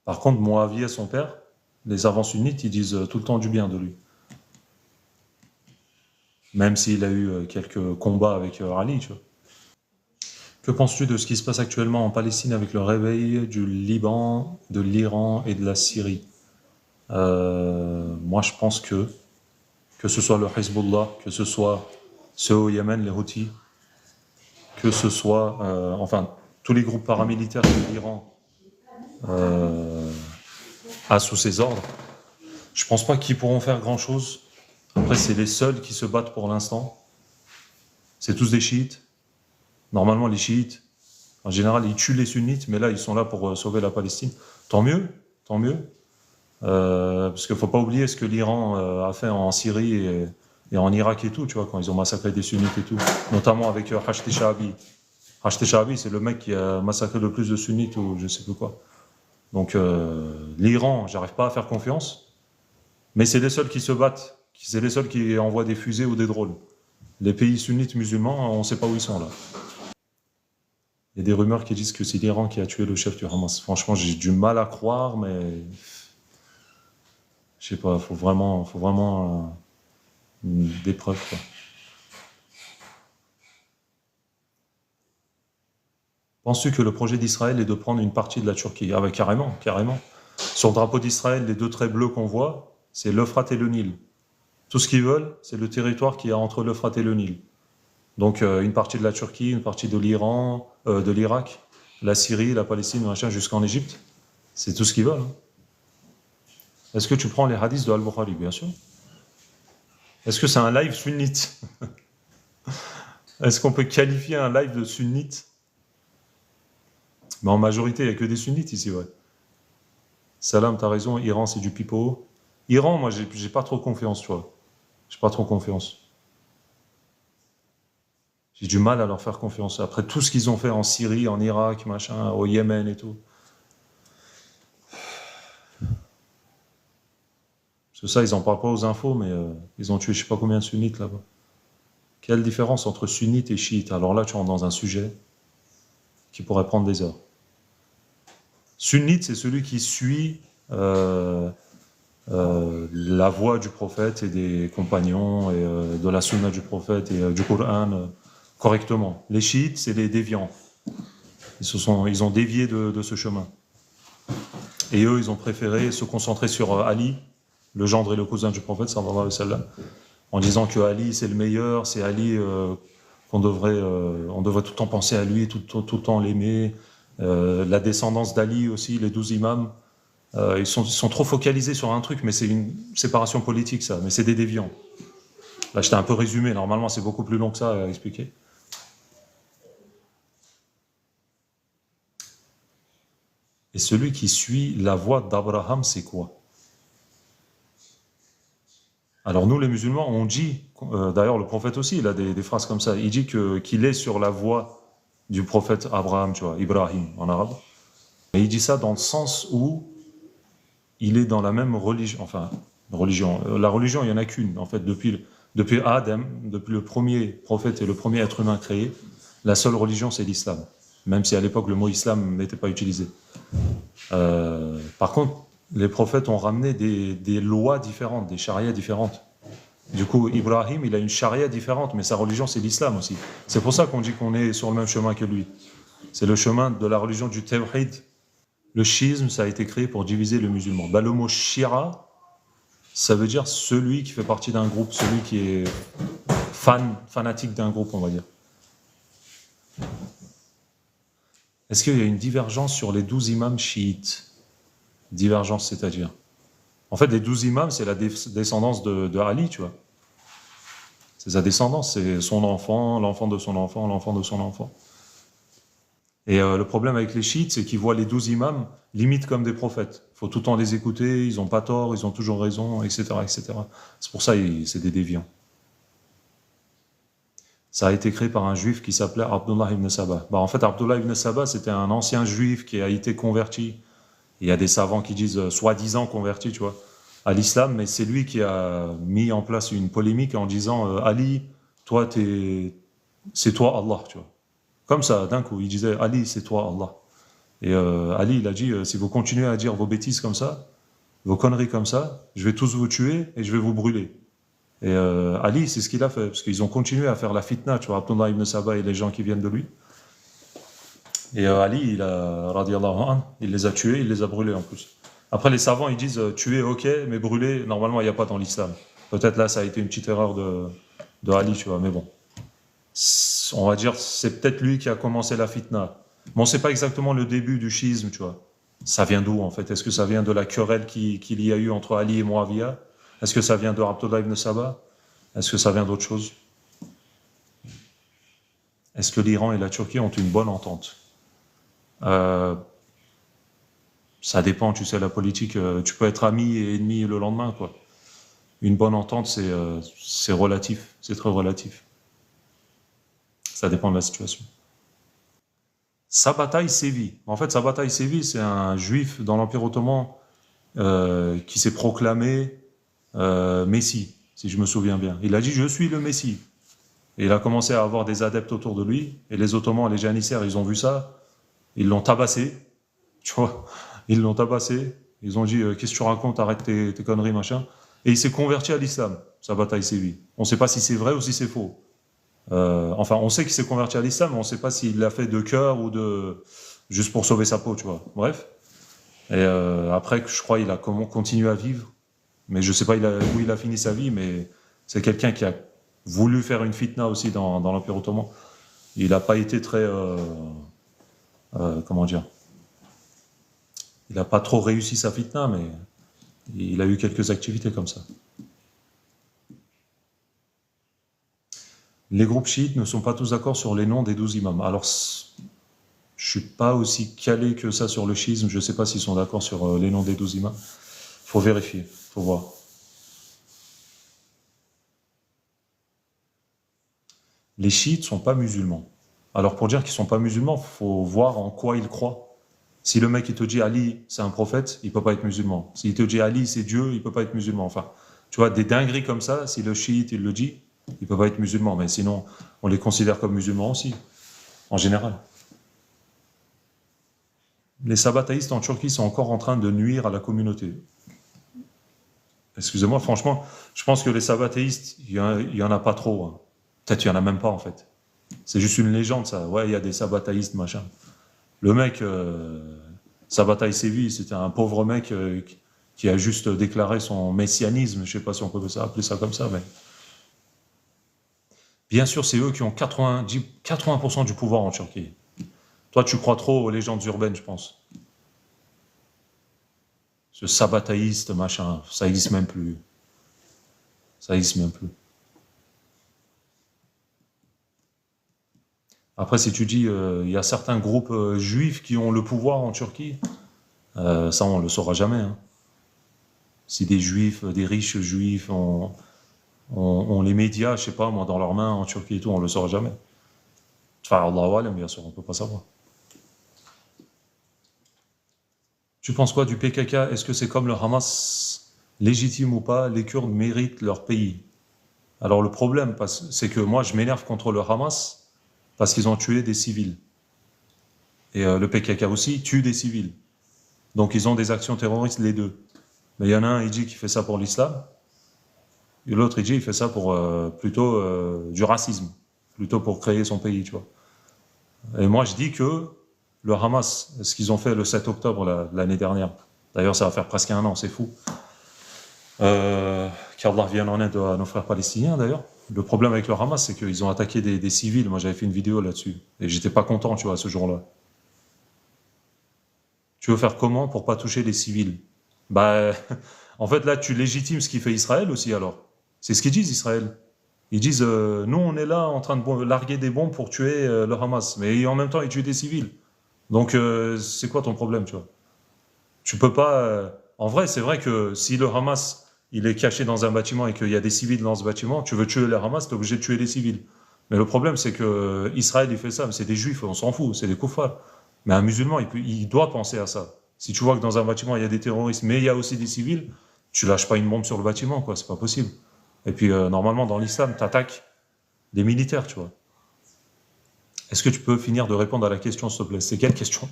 Par contre, Muawiyah, son père, les savants sunnites, ils disent tout le temps du bien de lui. Même s'il a eu quelques combats avec Ali, tu vois. Que penses-tu de ce qui se passe actuellement en Palestine avec le réveil du Liban, de l'Iran et de la Syrie? Moi, je pense que ce soit le Hezbollah, que ce soit ceux au Yémen, les Houthis, que ce soit, enfin, tous les groupes paramilitaires que l'Iran a sous ses ordres, je pense pas qu'ils pourront faire grand-chose. Après, c'est les seuls qui se battent pour l'instant. C'est tous des chiites. Normalement, les chiites, en général, ils tuent les sunnites, mais là, ils sont là pour sauver la Palestine. Tant mieux, tant mieux. Parce qu'il ne faut pas oublier ce que l'Iran a fait en Syrie et en Irak et tout, tu vois, quand ils ont massacré des sunnites et tout. Notamment avec Hashti Shaabi. Hashti Shaabi, c'est le mec qui a massacré le plus de sunnites ou je sais plus quoi. Donc, l'Iran, j'arrive pas à faire confiance, mais c'est les seuls qui se battent. C'est les seuls qui envoient des fusées ou des drones. Les pays sunnites musulmans, on ne sait pas où ils sont là. Il y a des rumeurs qui disent que c'est l'Iran qui a tué le chef du Hamas. Franchement, j'ai du mal à croire, mais je sais pas, faut vraiment des preuves, quoi. Penses-tu que le projet d'Israël est de prendre une partie de la Turquie? Ah ben carrément, carrément. Sur le drapeau d'Israël, les deux traits bleus qu'on voit, c'est l'Euphrate et le Nil. Tout ce qu'ils veulent, c'est le territoire qui est entre l'Euphrate et le Nil. Donc une partie de la Turquie, une partie de l'Iran, de l'Irak, la Syrie, la Palestine, machin, jusqu'en Égypte. C'est tout ce qu'ils veulent, hein. Est-ce que tu prends les hadiths de Al-Bukhari? Bien sûr. Est-ce que c'est un live sunnite? Est-ce qu'on peut qualifier un live de sunnite? Mais en majorité, il n'y a que des sunnites ici, ouais. Salam, t'as raison, Iran, c'est du pipeau. Iran, moi, j'ai pas trop confiance, tu vois. J'ai pas trop confiance. J'ai du mal à leur faire confiance. Après tout ce qu'ils ont fait en Syrie, en Irak, machin, au Yémen et tout. Parce que ça, ils en parlent pas aux infos, mais ils ont tué je sais pas combien de sunnites là-bas. Quelle différence entre sunnites et chiites? Alors là, tu rentres dans un sujet qui pourrait prendre des heures. Sunnite, c'est celui qui suit la voie du prophète et des compagnons et de la sunna du prophète et du Coran correctement. Les chiites, c'est les déviants. Ils ont dévié de ce chemin. Et eux, ils ont préféré se concentrer sur Ali, le gendre et le cousin du prophète, sallallahu alayhi wa sallam, en disant que Ali, c'est le meilleur, c'est Ali on devrait tout le temps penser à lui, tout le temps l'aimer. La descendance d'Ali aussi, les 12 imams, ils sont trop focalisés sur un truc, mais c'est une séparation politique, ça, mais c'est des déviants. Là, je t'ai un peu résumé, normalement, c'est beaucoup plus long que ça à expliquer. Et celui qui suit la voie d'Abraham, c'est quoi? Alors nous, les musulmans, on dit, d'ailleurs le prophète aussi, il a des phrases comme ça, il dit qu'il est sur la voie du prophète Abraham, tu vois, Ibrahim en arabe. Et il dit ça dans le sens où il est dans la même religion, enfin, religion. La religion, il n'y en a qu'une, en fait, depuis Adam, depuis le premier prophète et le premier être humain créé, la seule religion, c'est l'islam. Même si à l'époque, le mot islam n'était pas utilisé. Par contre, les prophètes ont ramené des lois différentes, des charias différentes. Du coup, Ibrahim, il a une charia différente, mais sa religion, c'est l'islam aussi. C'est pour ça qu'on dit qu'on est sur le même chemin que lui. C'est le chemin de la religion du tawhid. Le schisme, ça a été créé pour diviser le musulman. Bah, le mot shia, ça veut dire celui qui fait partie d'un groupe, celui qui est fanatique d'un groupe, on va dire. Est-ce qu'il y a une divergence sur les 12 imams chiites? Divergence, c'est-à-dire? En fait, les 12 imams, c'est la descendance de Ali, tu vois. C'est sa descendance, c'est son enfant, l'enfant de son enfant, l'enfant de son enfant. Et le problème avec les chiites, c'est qu'ils voient les 12 imams limite comme des prophètes. Il faut tout le temps les écouter, ils n'ont pas tort, ils ont toujours raison, etc. etc. C'est pour ça que c'est des déviants. Ça a été créé par un juif qui s'appelait Abdullah ibn Saba. Bah, en fait, Abdullah ibn Saba, c'était un ancien juif qui a été converti. Il y a des savants qui disent soi-disant converti, tu vois, à l'islam, mais c'est lui qui a mis en place une polémique en disant Ali, toi, c'est toi Allah, tu vois. Comme ça, d'un coup, il disait Ali, c'est toi Allah. Et Ali, il a dit si vous continuez à dire vos bêtises comme ça, vos conneries comme ça, je vais tous vous tuer et je vais vous brûler. Et Ali, c'est ce qu'il a fait, parce qu'ils ont continué à faire la fitna, tu vois, Abdullah ibn Saba et les gens qui viennent de lui. Et Ali, radiallahu anhu, il les a tués, il les a brûlés en plus. Après, les savants, ils disent tuer, ok, mais brûler, normalement, il n'y a pas dans l'islam. Peut-être là, ça a été une petite erreur de Ali, tu vois, mais bon. On va dire, c'est peut-être lui qui a commencé la fitna. Mais on ne sait pas exactement le début du schisme, tu vois. Ça vient d'où, en fait? Est-ce que ça vient de la querelle qu'il y a eu entre Ali et Muawiyah? Est-ce que ça vient de Abdullah ibn Saba? Est-ce que ça vient d'autre chose? Est-ce que l'Iran et la Turquie ont une bonne entente? Euh, Ça dépend, tu sais, la politique, tu peux être ami et ennemi le lendemain, quoi. Une bonne entente, c'est relatif, c'est très relatif. Ça dépend de la situation. Sabbatai Sévi. En fait, Sabbatai Sévi, c'est un juif dans l'Empire ottoman qui s'est proclamé Messie, si je me souviens bien. Il a dit « Je suis le Messie ». Et il a commencé à avoir des adeptes autour de lui. Et les Ottomans, les janissaires, ils ont vu ça. Ils l'ont tabassé. Tu vois, ils l'ont tabassé. Ils ont dit qu'est-ce que tu racontes, arrête tes conneries, machin. Et il s'est converti à l'islam, Sabbatai Sévi. On ne sait pas si c'est vrai ou si c'est faux. Enfin, on sait qu'il s'est converti à l'islam, mais on ne sait pas s'il l'a fait de cœur ou de juste pour sauver sa peau, tu vois. Bref. Et après, je crois qu'il a continué à vivre. Mais je ne sais pas où il a fini sa vie, mais c'est quelqu'un qui a voulu faire une fitna aussi dans l'Empire ottoman. Il n'a pas été très... comment dire? Il n'a pas trop réussi sa fitna, mais il a eu quelques activités comme ça. Les groupes chiites ne sont pas tous d'accord sur les noms des 12 imams. Alors, je ne suis pas aussi calé que ça sur le schisme, je ne sais pas s'ils sont d'accord sur les noms des 12 imams. Il faut vérifier, il faut voir. Les chiites ne sont pas musulmans. Alors pour dire qu'ils ne sont pas musulmans, il faut voir en quoi ils croient. Si le mec il te dit Ali c'est un prophète, il ne peut pas être musulman. S'il te dit Ali c'est Dieu, il ne peut pas être musulman. Enfin, tu vois, des dingueries comme ça, si le chiite il le dit, il ne peut pas être musulman. Mais sinon, on les considère comme musulmans aussi, en général. Les sabbataïstes en Turquie sont encore en train de nuire à la communauté. Excusez-moi, franchement, je pense que les sabbataïstes, il n'y en a pas trop. Hein. Peut-être qu'il n'y en a même pas en fait. C'est juste une légende ça. Ouais, il y a des sabbataïstes, machin. Le mec, Sabbatai Sévi, c'était un pauvre mec qui a juste déclaré son messianisme. Je ne sais pas si on peut appeler ça comme ça, mais... Bien sûr, c'est eux qui ont 80% du pouvoir en Turquie. Toi, tu crois trop aux légendes urbaines, je pense. Ce sabbataïste, machin, ça n'existe même plus. Ça n'existe même plus. Après, si tu dis, il y a certains groupes juifs qui ont le pouvoir en Turquie, ça, on ne le saura jamais. Hein. Si des juifs, des riches juifs ont les médias, je sais pas, moi, dans leurs mains en Turquie et tout, on ne le saura jamais. De Enfin, Allahu alam, bien sûr, on ne peut pas savoir. Tu penses quoi du PKK? Est-ce que c'est comme le Hamas, légitime ou pas? Les Kurdes méritent leur pays. Alors le problème, c'est que moi, je m'énerve contre le Hamas parce qu'ils ont tué des civils. Et le PKK aussi tue des civils. Donc ils ont des actions terroristes, les deux. Mais il y en a un, il dit qu'il fait ça pour l'islam, et l'autre, il dit qu'il fait ça pour plutôt du racisme, plutôt pour créer son pays, tu vois. Et moi, je dis que le Hamas, ce qu'ils ont fait le 7 octobre l'année dernière, d'ailleurs, ça va faire presque un an, c'est fou, qu'Allah vienne en aide à nos frères palestiniens, d'ailleurs. Le problème avec le Hamas, c'est qu'ils ont attaqué des civils. Moi, j'avais fait une vidéo là-dessus. Et j'étais pas content, tu vois, ce jour-là. Tu veux faire comment pour pas toucher les civils? Bah, en fait, là, tu légitimes ce qu'il fait Israël aussi, alors. C'est ce qu'ils disent, Israël. Ils disent, nous, on est là en train de larguer des bombes pour tuer le Hamas. Mais en même temps, ils tuent des civils. Donc, c'est quoi ton problème, tu vois? Tu peux pas... En vrai, c'est vrai que si le Hamas, il est caché dans un bâtiment et qu'il y a des civils dans ce bâtiment, tu veux tuer le Hamas, tu es obligé de tuer les civils. Mais le problème, c'est que Israël, il fait ça, mais c'est des juifs, on s'en fout, c'est des koufars. Mais un musulman, il doit penser à ça. Si tu vois que dans un bâtiment, il y a des terroristes, mais il y a aussi des civils, tu lâches pas une bombe sur le bâtiment, quoi, c'est pas possible. Et puis, normalement, dans l'islam, tu attaques des militaires, tu vois. Est-ce que tu peux finir de répondre à la question, s'il te plaît? C'est quelle question?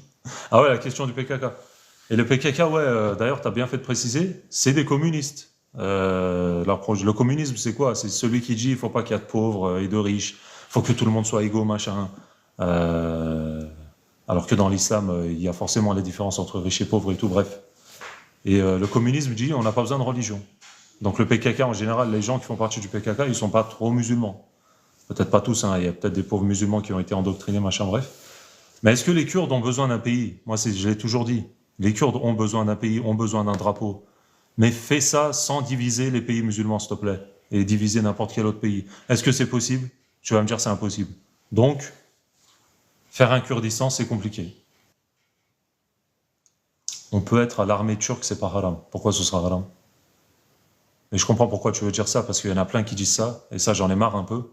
Ah ouais, la question du PKK. Et le PKK, ouais, d'ailleurs, tu as bien fait de préciser, c'est des communistes. Le communisme, c'est quoi? C'est celui qui dit il faut pas qu'il y ait de pauvres et de riches, il faut que tout le monde soit égaux, machin. Euh, alors que dans l'islam, il y a forcément les différences entre riches et pauvres et tout, bref. Et le communisme dit on n'a pas besoin de religion. Donc le PKK, en général, les gens qui font partie du PKK, ils sont pas trop musulmans. Peut-être pas tous, hein, il y a peut-être des pauvres musulmans qui ont été endoctrinés, machin, bref. Mais est-ce que les Kurdes ont besoin d'un pays? Moi, je l'ai toujours dit. Les Kurdes ont besoin d'un pays, ont besoin d'un drapeau. Mais fais ça sans diviser les pays musulmans, s'il te plaît. Et diviser n'importe quel autre pays. Est-ce que c'est possible? Tu vas me dire c'est impossible. Donc, faire un Kurdistan, c'est compliqué. On peut être à l'armée turque, c'est pas haram. Pourquoi ce sera haram? Mais je comprends pourquoi tu veux dire ça, parce qu'il y en a plein qui disent ça, et ça j'en ai marre un peu.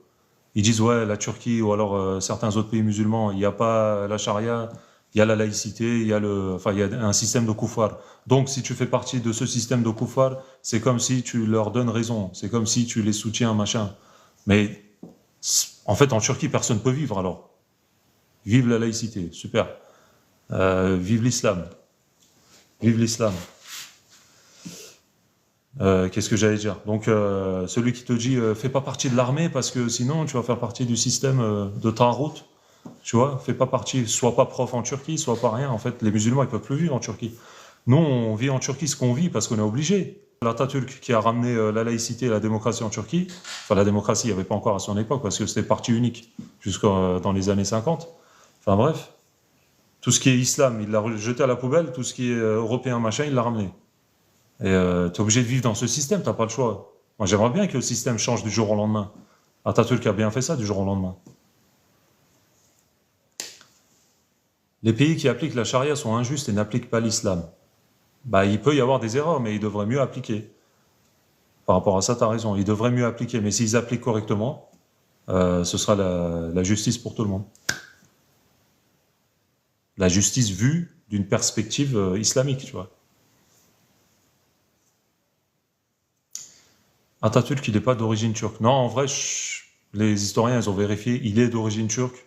Ils disent ouais, la Turquie ou alors certains autres pays musulmans, il n'y a pas la charia, il y a la laïcité, il y a un système de koufar. Donc si tu fais partie de ce système de koufar, c'est comme si tu leur donnes raison, c'est comme si tu les soutiens, machin. Mais en fait, en Turquie, personne ne peut vivre alors. Vive la laïcité, super. Vive l'islam. Vive l'islam. Qu'est-ce que j'allais dire? Donc, celui qui te dit fais pas partie de l'armée parce que sinon tu vas faire partie du système de Tarout, tu vois, fais pas partie, sois pas prof en Turquie, sois pas rien. En fait, les musulmans ils peuvent plus vivre en Turquie. Nous, on vit en Turquie ce qu'on vit parce qu'on est obligé. L'Atatürk qui a ramené la laïcité et la démocratie en Turquie, enfin la démocratie, il n'y avait pas encore à son époque parce que c'était parti unique jusqu'en dans les années 50. Enfin bref, tout ce qui est islam, il l'a jeté à la poubelle, tout ce qui est européen, machin, il l'a ramené. Et tu es obligé de vivre dans ce système, t'as pas le choix. Moi, j'aimerais bien que le système change du jour au lendemain. Atatürk a bien fait ça du jour au lendemain. Les pays qui appliquent la charia sont injustes et n'appliquent pas l'islam. Bah, il peut y avoir des erreurs, mais ils devraient mieux appliquer. Par rapport à ça, tu as raison. Ils devraient mieux appliquer. Mais s'ils appliquent correctement, ce sera la justice pour tout le monde. La justice vue d'une perspective islamique, tu vois. Atatürk, il n'est pas d'origine turque. Non, en vrai, les historiens, ils ont vérifié, il est d'origine turque,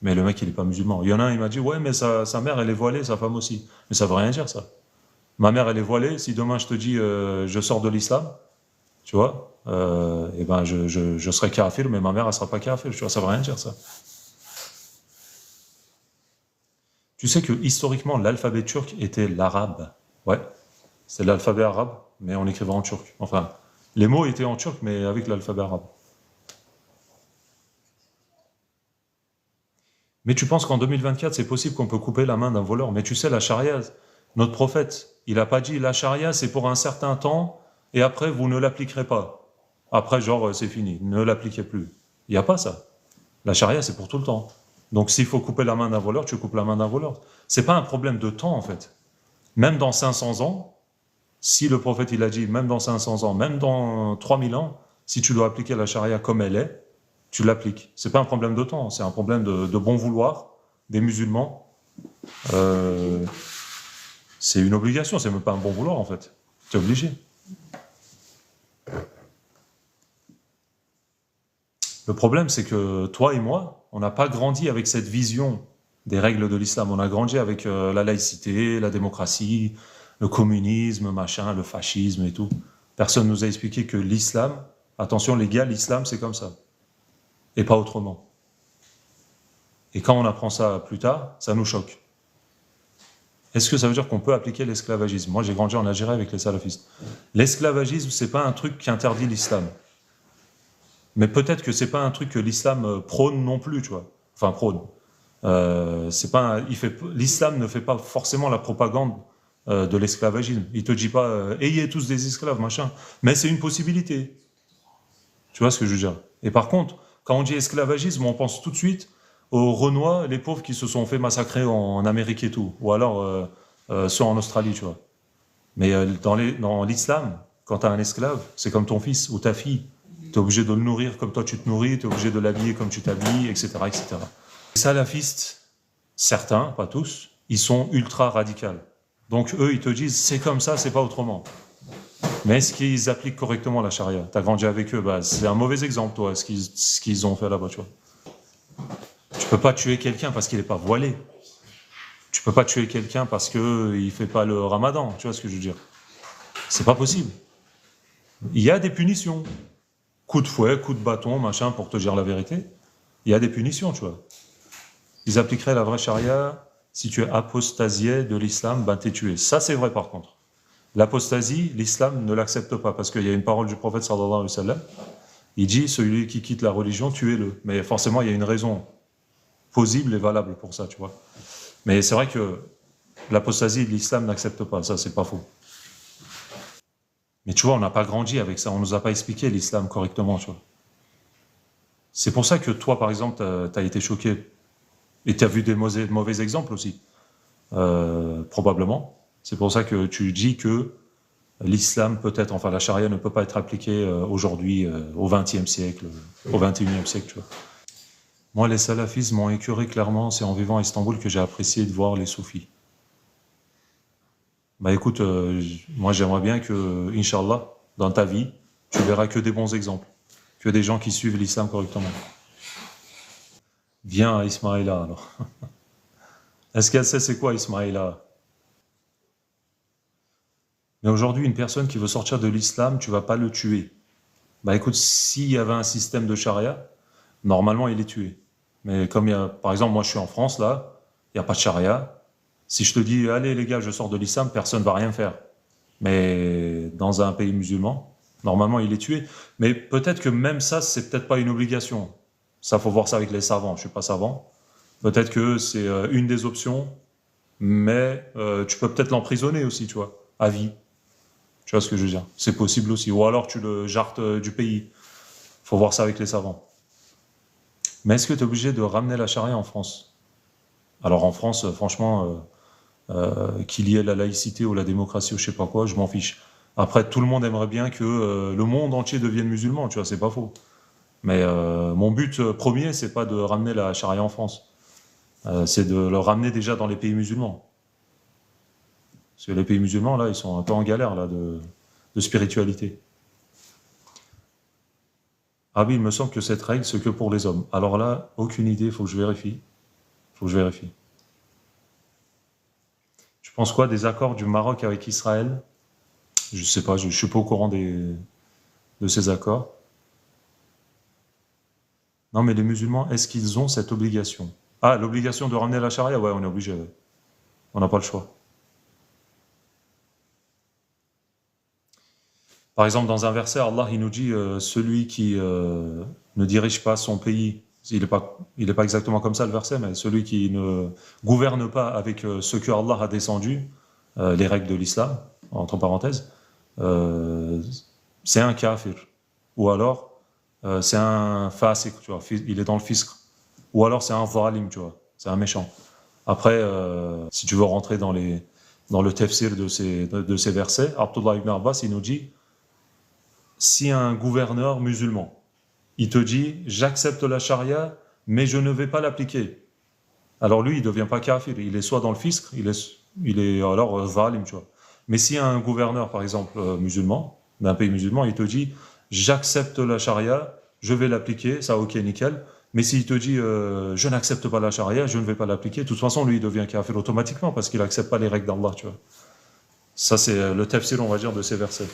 mais le mec, il n'est pas musulman. Il y en a un, il m'a dit, ouais, mais sa mère, elle est voilée, sa femme aussi. Mais ça veut rien dire, ça. Ma mère, elle est voilée, si demain je te dis, je sors de l'islam, tu vois, eh ben, je serai kafir, mais ma mère, elle sera pas kafir, tu vois, ça veut rien dire, ça. Tu sais que, historiquement, l'alphabet turc était l'arabe. Ouais, c'est l'alphabet arabe, mais on écrivait en turc. Enfin, les mots étaient en turc, mais avec l'alphabet arabe. Mais tu penses qu'en 2024, c'est possible qu'on peut couper la main d'un voleur? Mais tu sais, la charia, notre prophète, il n'a pas dit la charia, c'est pour un certain temps, et après, vous ne l'appliquerez pas. Après, genre, c'est fini, ne l'appliquez plus. Il n'y a pas ça. La charia, c'est pour tout le temps. Donc, s'il faut couper la main d'un voleur, tu coupes la main d'un voleur. C'est pas un problème de temps, en fait. Même dans 500 ans, si le prophète, il a dit, même dans 500 ans, même dans 3000 ans, si tu dois appliquer la charia comme elle est, tu l'appliques. C'est pas un problème de temps, c'est un problème de bon vouloir des musulmans. Euh, c'est une obligation, c'est même pas un bon vouloir en fait. Tu es obligé. Le problème, c'est que toi et moi, on n'a pas grandi avec cette vision des règles de l'islam. On a grandi avec la laïcité, la démocratie, le communisme, machin, le fascisme et tout. Personne nous a expliqué que l'islam, attention les gars, l'islam c'est comme ça, et pas autrement. Et quand on apprend ça plus tard, ça nous choque. Est-ce que ça veut dire qu'on peut appliquer l'esclavagisme? Moi j'ai grandi en Algérie avec les salafistes. L'esclavagisme, c'est pas un truc qui interdit l'islam. Mais peut-être que c'est pas un truc que l'islam prône non plus, tu vois. Enfin, prône. C'est pas l'islam ne fait pas forcément la propagande de l'esclavagisme. Il te dit pas ayez tous des esclaves, machin. Mais c'est une possibilité. Tu vois ce que je veux dire? Et par contre, quand on dit esclavagisme, on pense tout de suite aux Renois, les pauvres qui se sont fait massacrer en Amérique et tout. Ou alors ceux en Australie, tu vois. Mais dans l'islam, quand tu as un esclave, c'est comme ton fils ou ta fille. Tu es obligé de le nourrir comme toi tu te nourris, tu es obligé de l'habiller comme tu t'habilles, etc., etc. Les salafistes, certains, pas tous, ils sont ultra radicaux. Donc eux, ils te disent c'est comme ça, c'est pas autrement. Mais est-ce qu'ils appliquent correctement la charia? Tu as grandi avec eux, bah, c'est un mauvais exemple, toi, ce qu'ils ont fait là-bas, tu vois. Tu peux pas tuer quelqu'un parce qu'il n'est pas voilé. Tu peux pas tuer quelqu'un parce qu'il fait pas le ramadan, tu vois ce que je veux dire? C'est pas possible. Il y a des punitions. Coup de fouet, coup de bâton, machin, pour te dire la vérité. Il y a des punitions, tu vois. Ils appliqueraient la vraie charia, si tu es apostasié de l'islam, ben t'es tué. Ça, c'est vrai par contre. L'apostasie, l'islam ne l'accepte pas, parce qu'il y a une parole du prophète sallallahu alayhi wa sallam, il dit, celui qui quitte la religion, tuez-le. Mais forcément, il y a une raison plausible et valable pour ça, tu vois. Mais c'est vrai que l'apostasie, l'islam n'accepte pas, ça, c'est pas faux. Mais tu vois, on n'a pas grandi avec ça, on nous a pas expliqué l'islam correctement, tu vois. C'est pour ça que toi, par exemple, t'as été choqué. Et t'as vu des mauvais exemples aussi, probablement. C'est pour ça que tu dis que l'islam peut-être, enfin la charia ne peut pas être appliquée aujourd'hui, au XXe siècle, au XXIe siècle, tu vois. Moi, les salafistes m'ont écœuré clairement, c'est en vivant à Istanbul que j'ai apprécié de voir les soufis. Bah écoute, moi j'aimerais bien que, Inch'Allah, dans ta vie, tu verras que des bons exemples, que des gens qui suivent l'islam correctement. Viens à Ismaïla alors. Est-ce qu'elle sait c'est quoi Ismaïla? Mais aujourd'hui, une personne qui veut sortir de l'islam, tu vas pas le tuer. Bah écoute, s'il y avait un système de charia, normalement il est tué. Mais comme il y a, par exemple, moi je suis en France là, il n'y a pas de charia. Si je te dis, allez les gars, je sors de l'islam, personne va rien faire. Mais dans un pays musulman, normalement il est tué. Mais peut-être que même ça, c'est peut-être pas une obligation. Ça, faut voir ça avec les savants. Je suis pas savant. Peut-être que c'est une des options, mais tu peux peut-être l'emprisonner aussi, tu vois, à vie. Tu vois ce que je veux dire? C'est possible aussi. Ou alors tu le jartes du pays. Faut voir ça avec les savants. Mais est-ce que tu es obligé de ramener la charia en France? Alors en France, franchement, qu'il y ait la laïcité ou la démocratie ou je sais pas quoi, je m'en fiche. Après, tout le monde aimerait bien que le monde entier devienne musulman, tu vois, c'est pas faux. Mais mon but premier, c'est pas de ramener la charia en France. C'est de le ramener déjà dans les pays musulmans. Parce que les pays musulmans, là, ils sont un peu en galère là, de spiritualité. Ah oui, il me semble que cette règle, c'est que pour les hommes. Alors là, aucune idée, il faut que je vérifie. Faut que je vérifie. Tu penses quoi des accords du Maroc avec Israël? Je sais pas, je suis pas au courant de ces accords. Non, mais les musulmans, est-ce qu'ils ont cette obligation? Ah, l'obligation de ramener la charia? Ouais, on est obligé. Ouais. On n'a pas le choix. Par exemple, dans un verset, Allah il nous dit celui qui ne dirige pas son pays, il est pas exactement comme ça le verset, mais celui qui ne gouverne pas avec ce que Allah a descendu, les règles de l'islam, entre parenthèses, euh, c'est un kafir. Ou alors, c'est un fasik, tu vois, il est dans le fisc. Ou alors, c'est un zalim, tu vois, c'est un méchant. Après, si tu veux rentrer dans le tafsir de ces versets, Abdullah ibn Abbas, il nous dit si un gouverneur musulman, il te dit j'accepte la charia, mais je ne vais pas l'appliquer. Alors lui, il ne devient pas kafir, il est soit dans le fisc, il est alors zalim, tu vois. Mais s'il y a un gouverneur, par exemple, musulman, d'un pays musulman, il te dit j'accepte la charia, je vais l'appliquer, ça ok, nickel. Mais s'il te dit je n'accepte pas la charia, je ne vais pas l'appliquer, de toute façon, lui, il devient kafir automatiquement parce qu'il n'accepte pas les règles d'Allah, tu vois. Ça, c'est le tafsir, on va dire, de ces versets.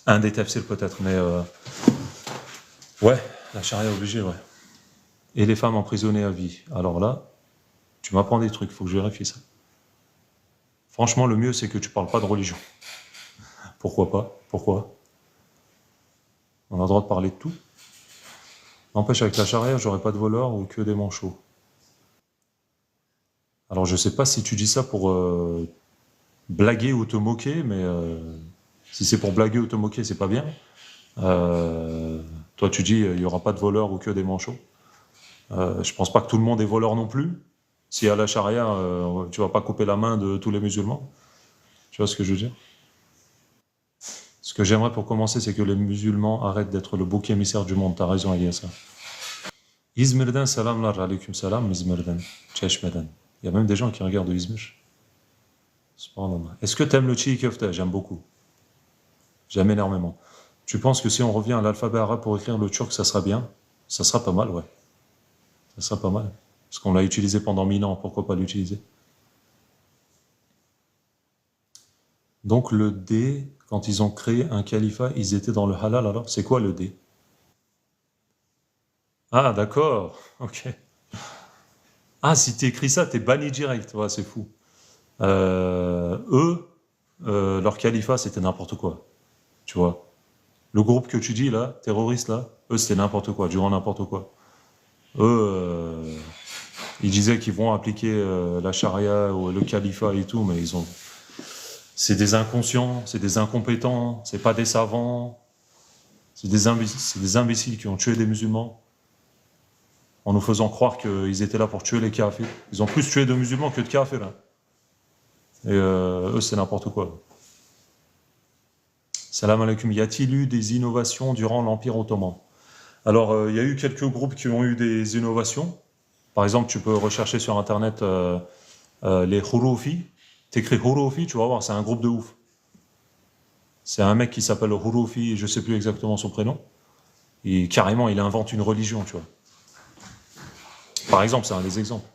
Un des tafsirs peut-être, mais ouais, la charia est obligée, ouais. Et les femmes emprisonnées à vie. Alors là, tu m'apprends des trucs, il faut que je vérifie ça. Franchement, le mieux, c'est que tu parles pas de religion. Pourquoi pas? Pourquoi? On a le droit de parler de tout. N'empêche, avec la charia, j'aurais pas de voleurs ou que des manchots. Alors, je sais pas si tu dis ça pour blaguer ou te moquer, mais si c'est pour blaguer ou te moquer, c'est pas bien. Toi, tu dis il y aura pas de voleurs ou que des manchots. Je pense pas que tout le monde est voleur non plus. Si à la charia, tu vas pas couper la main de tous les musulmans. Tu vois ce que je veux dire? Ce que j'aimerais pour commencer, c'est que les musulmans arrêtent d'être le bouc émissaire du monde. T'as raison, Eliassa. İzmir'den selamlar, aleyküm selam, İzmir'den, Çeşme'den. Il y a même des gens qui regardent İzmir. Subhanallah. Est-ce que t'aimes le çiğ köfte? J'aime beaucoup. J'aime énormément. Tu penses que si on revient à l'alphabet arabe pour écrire le turc, ça sera bien? Ça sera pas mal, ouais. Ça sera pas mal. Parce qu'on l'a utilisé pendant 1000 ans, pourquoi pas l'utiliser? Donc le D, quand ils ont créé un califat, ils étaient dans le halal alors? C'est quoi le D? Ah, d'accord, ok. Ah, si t'écris ça, t'es banni direct, ouais, c'est fou. Eux, leur califat, c'était n'importe quoi, tu vois. Le groupe que tu dis là, terroriste là, eux, c'était n'importe quoi, durant n'importe quoi. Eux, ils disaient qu'ils vont appliquer la charia ou le califat et tout, mais c'est des inconscients, c'est des incompétents, c'est pas des savants, c'est des imbéciles qui ont tué des musulmans en nous faisant croire qu'ils étaient là pour tuer les kafirs. Ils ont plus tué de musulmans que de kafirs. Hein. Et eux, c'est n'importe quoi. Salam alaikum. Y a-t-il eu des innovations durant l'Empire ottoman? Alors, il y a eu quelques groupes qui ont eu des innovations. Par exemple, tu peux rechercher sur Internet les Hurufi. T'écris Hurufi, tu vas voir, c'est un groupe de ouf. C'est un mec qui s'appelle Hurufi, je sais plus exactement son prénom. Et carrément, il invente une religion, tu vois. Par exemple, c'est un des exemples.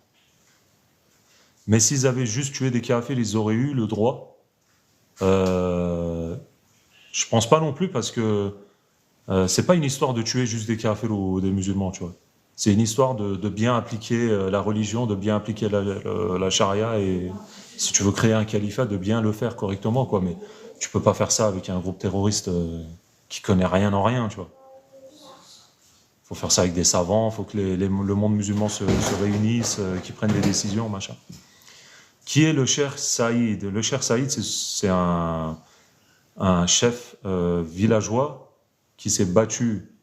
Mais s'ils avaient juste tué des kafirs, ils auraient eu le droit. Je pense pas non plus parce que c'est pas une histoire de tuer juste des kafirs ou des musulmans, tu vois. C'est une histoire de bien appliquer la religion, de bien appliquer la charia et si tu veux créer un califat, de bien le faire correctement, quoi. Mais tu peux pas faire ça avec un groupe terroriste qui connaît rien en rien, tu vois. Faut faire ça avec des savants, faut que le monde musulman se réunisse, qu'ils prennent des décisions, machin. Qui est le Cheikh Saïd? Le Cheikh Saïd, c'est un chef villageois qui s'est battu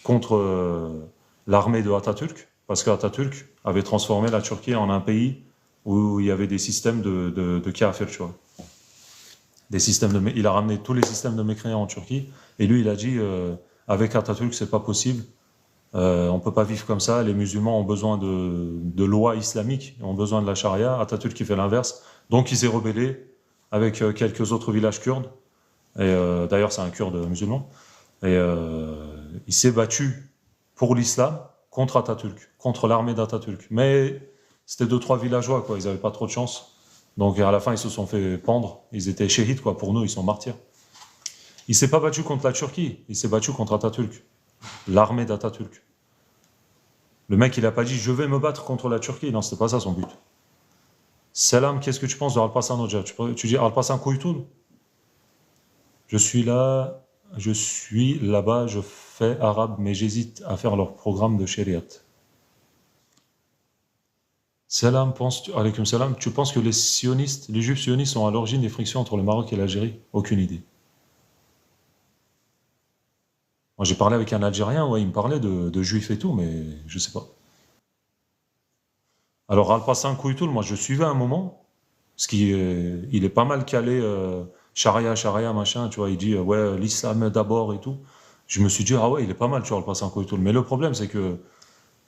contre l'armée de Atatürk, parce qu'Atatürk avait transformé la Turquie en un pays où il y avait des systèmes de kafir, tu vois. Il a ramené tous les systèmes de mécréants en Turquie, et lui, il a dit, avec Atatürk, c'est pas possible, on peut pas vivre comme ça, les musulmans ont besoin de lois islamiques, ont besoin de la charia, Atatürk qui fait l'inverse, donc il s'est rebellé avec quelques autres villages kurdes, et d'ailleurs c'est un kurde musulman, et il s'est battu pour l'islam contre Atatürk, contre l'armée d'Atatürk, mais c'était 2-3 villageois, quoi, ils avaient pas trop de chance, donc à la fin ils se sont fait pendre, ils étaient shéhids, quoi, pour nous ils sont martyrs. Il s'est pas battu contre la Turquie, il s'est battu contre Atatürk, l'armée d'Atatürk. Le mec, il a pas dit je vais me battre contre la Turquie. Non, c'était pas ça son but. Salam, qu'est-ce que tu penses de Alparslan Hoxha? Tu dis Alparslan Kuytul? Je suis là-bas, je fais arabe, mais j'hésite à faire leur programme de shariat. Salam, alaykoum salam, tu penses que les sionistes, les juifs sionistes sont à l'origine des frictions entre le Maroc et l'Algérie? Aucune idée. Moi, j'ai parlé avec un Algérien, ouais, il me parlait de juifs et tout, mais je sais pas. Alors, Alparslan Kuytul, moi, je suivais un moment, parce qu'il est pas mal calé, charia, charia, machin, tu vois, il dit, ouais, l'islam d'abord et tout. Je me suis dit, ah ouais, il est pas mal, tu vois, le Passenko et tout. Mais le problème, c'est que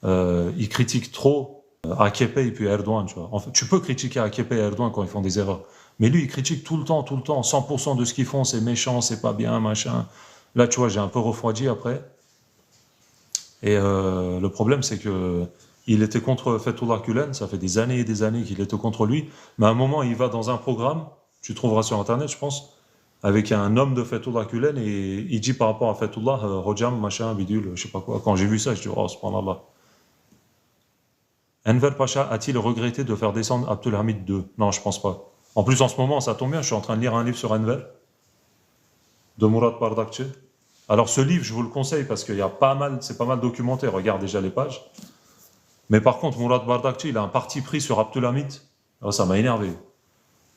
il critique trop AKP et puis Erdogan, tu vois. En fait, tu peux critiquer AKP et Erdogan quand ils font des erreurs. Mais lui, il critique tout le temps, 100% de ce qu'ils font, c'est méchant, c'est pas bien, machin. Là, tu vois, j'ai un peu refroidi après. Et le problème, c'est que il était contre Fethullah Gulen, ça fait des années et des années qu'il était contre lui. Mais à un moment, il va dans un programme, tu trouveras sur Internet, je pense, avec un homme de Fethullah Gulen, et il dit par rapport à Fethullah, Rojam, machin, bidule, je sais pas quoi. Quand j'ai vu ça, je dis, oh, subhanallah. Enver Pacha a-t-il regretté de faire descendre Abdulhamid II? Non, je pense pas. En plus, en ce moment, ça tombe bien, je suis en train de lire un livre sur Enver, de Mourad Bardakci. Alors, ce livre, je vous le conseille parce qu'il y a pas mal, c'est pas mal documenté, regarde déjà les pages. Mais par contre, Mourad Bardakci, il a un parti pris sur Abdulhamid. Oh, ça m'a énervé.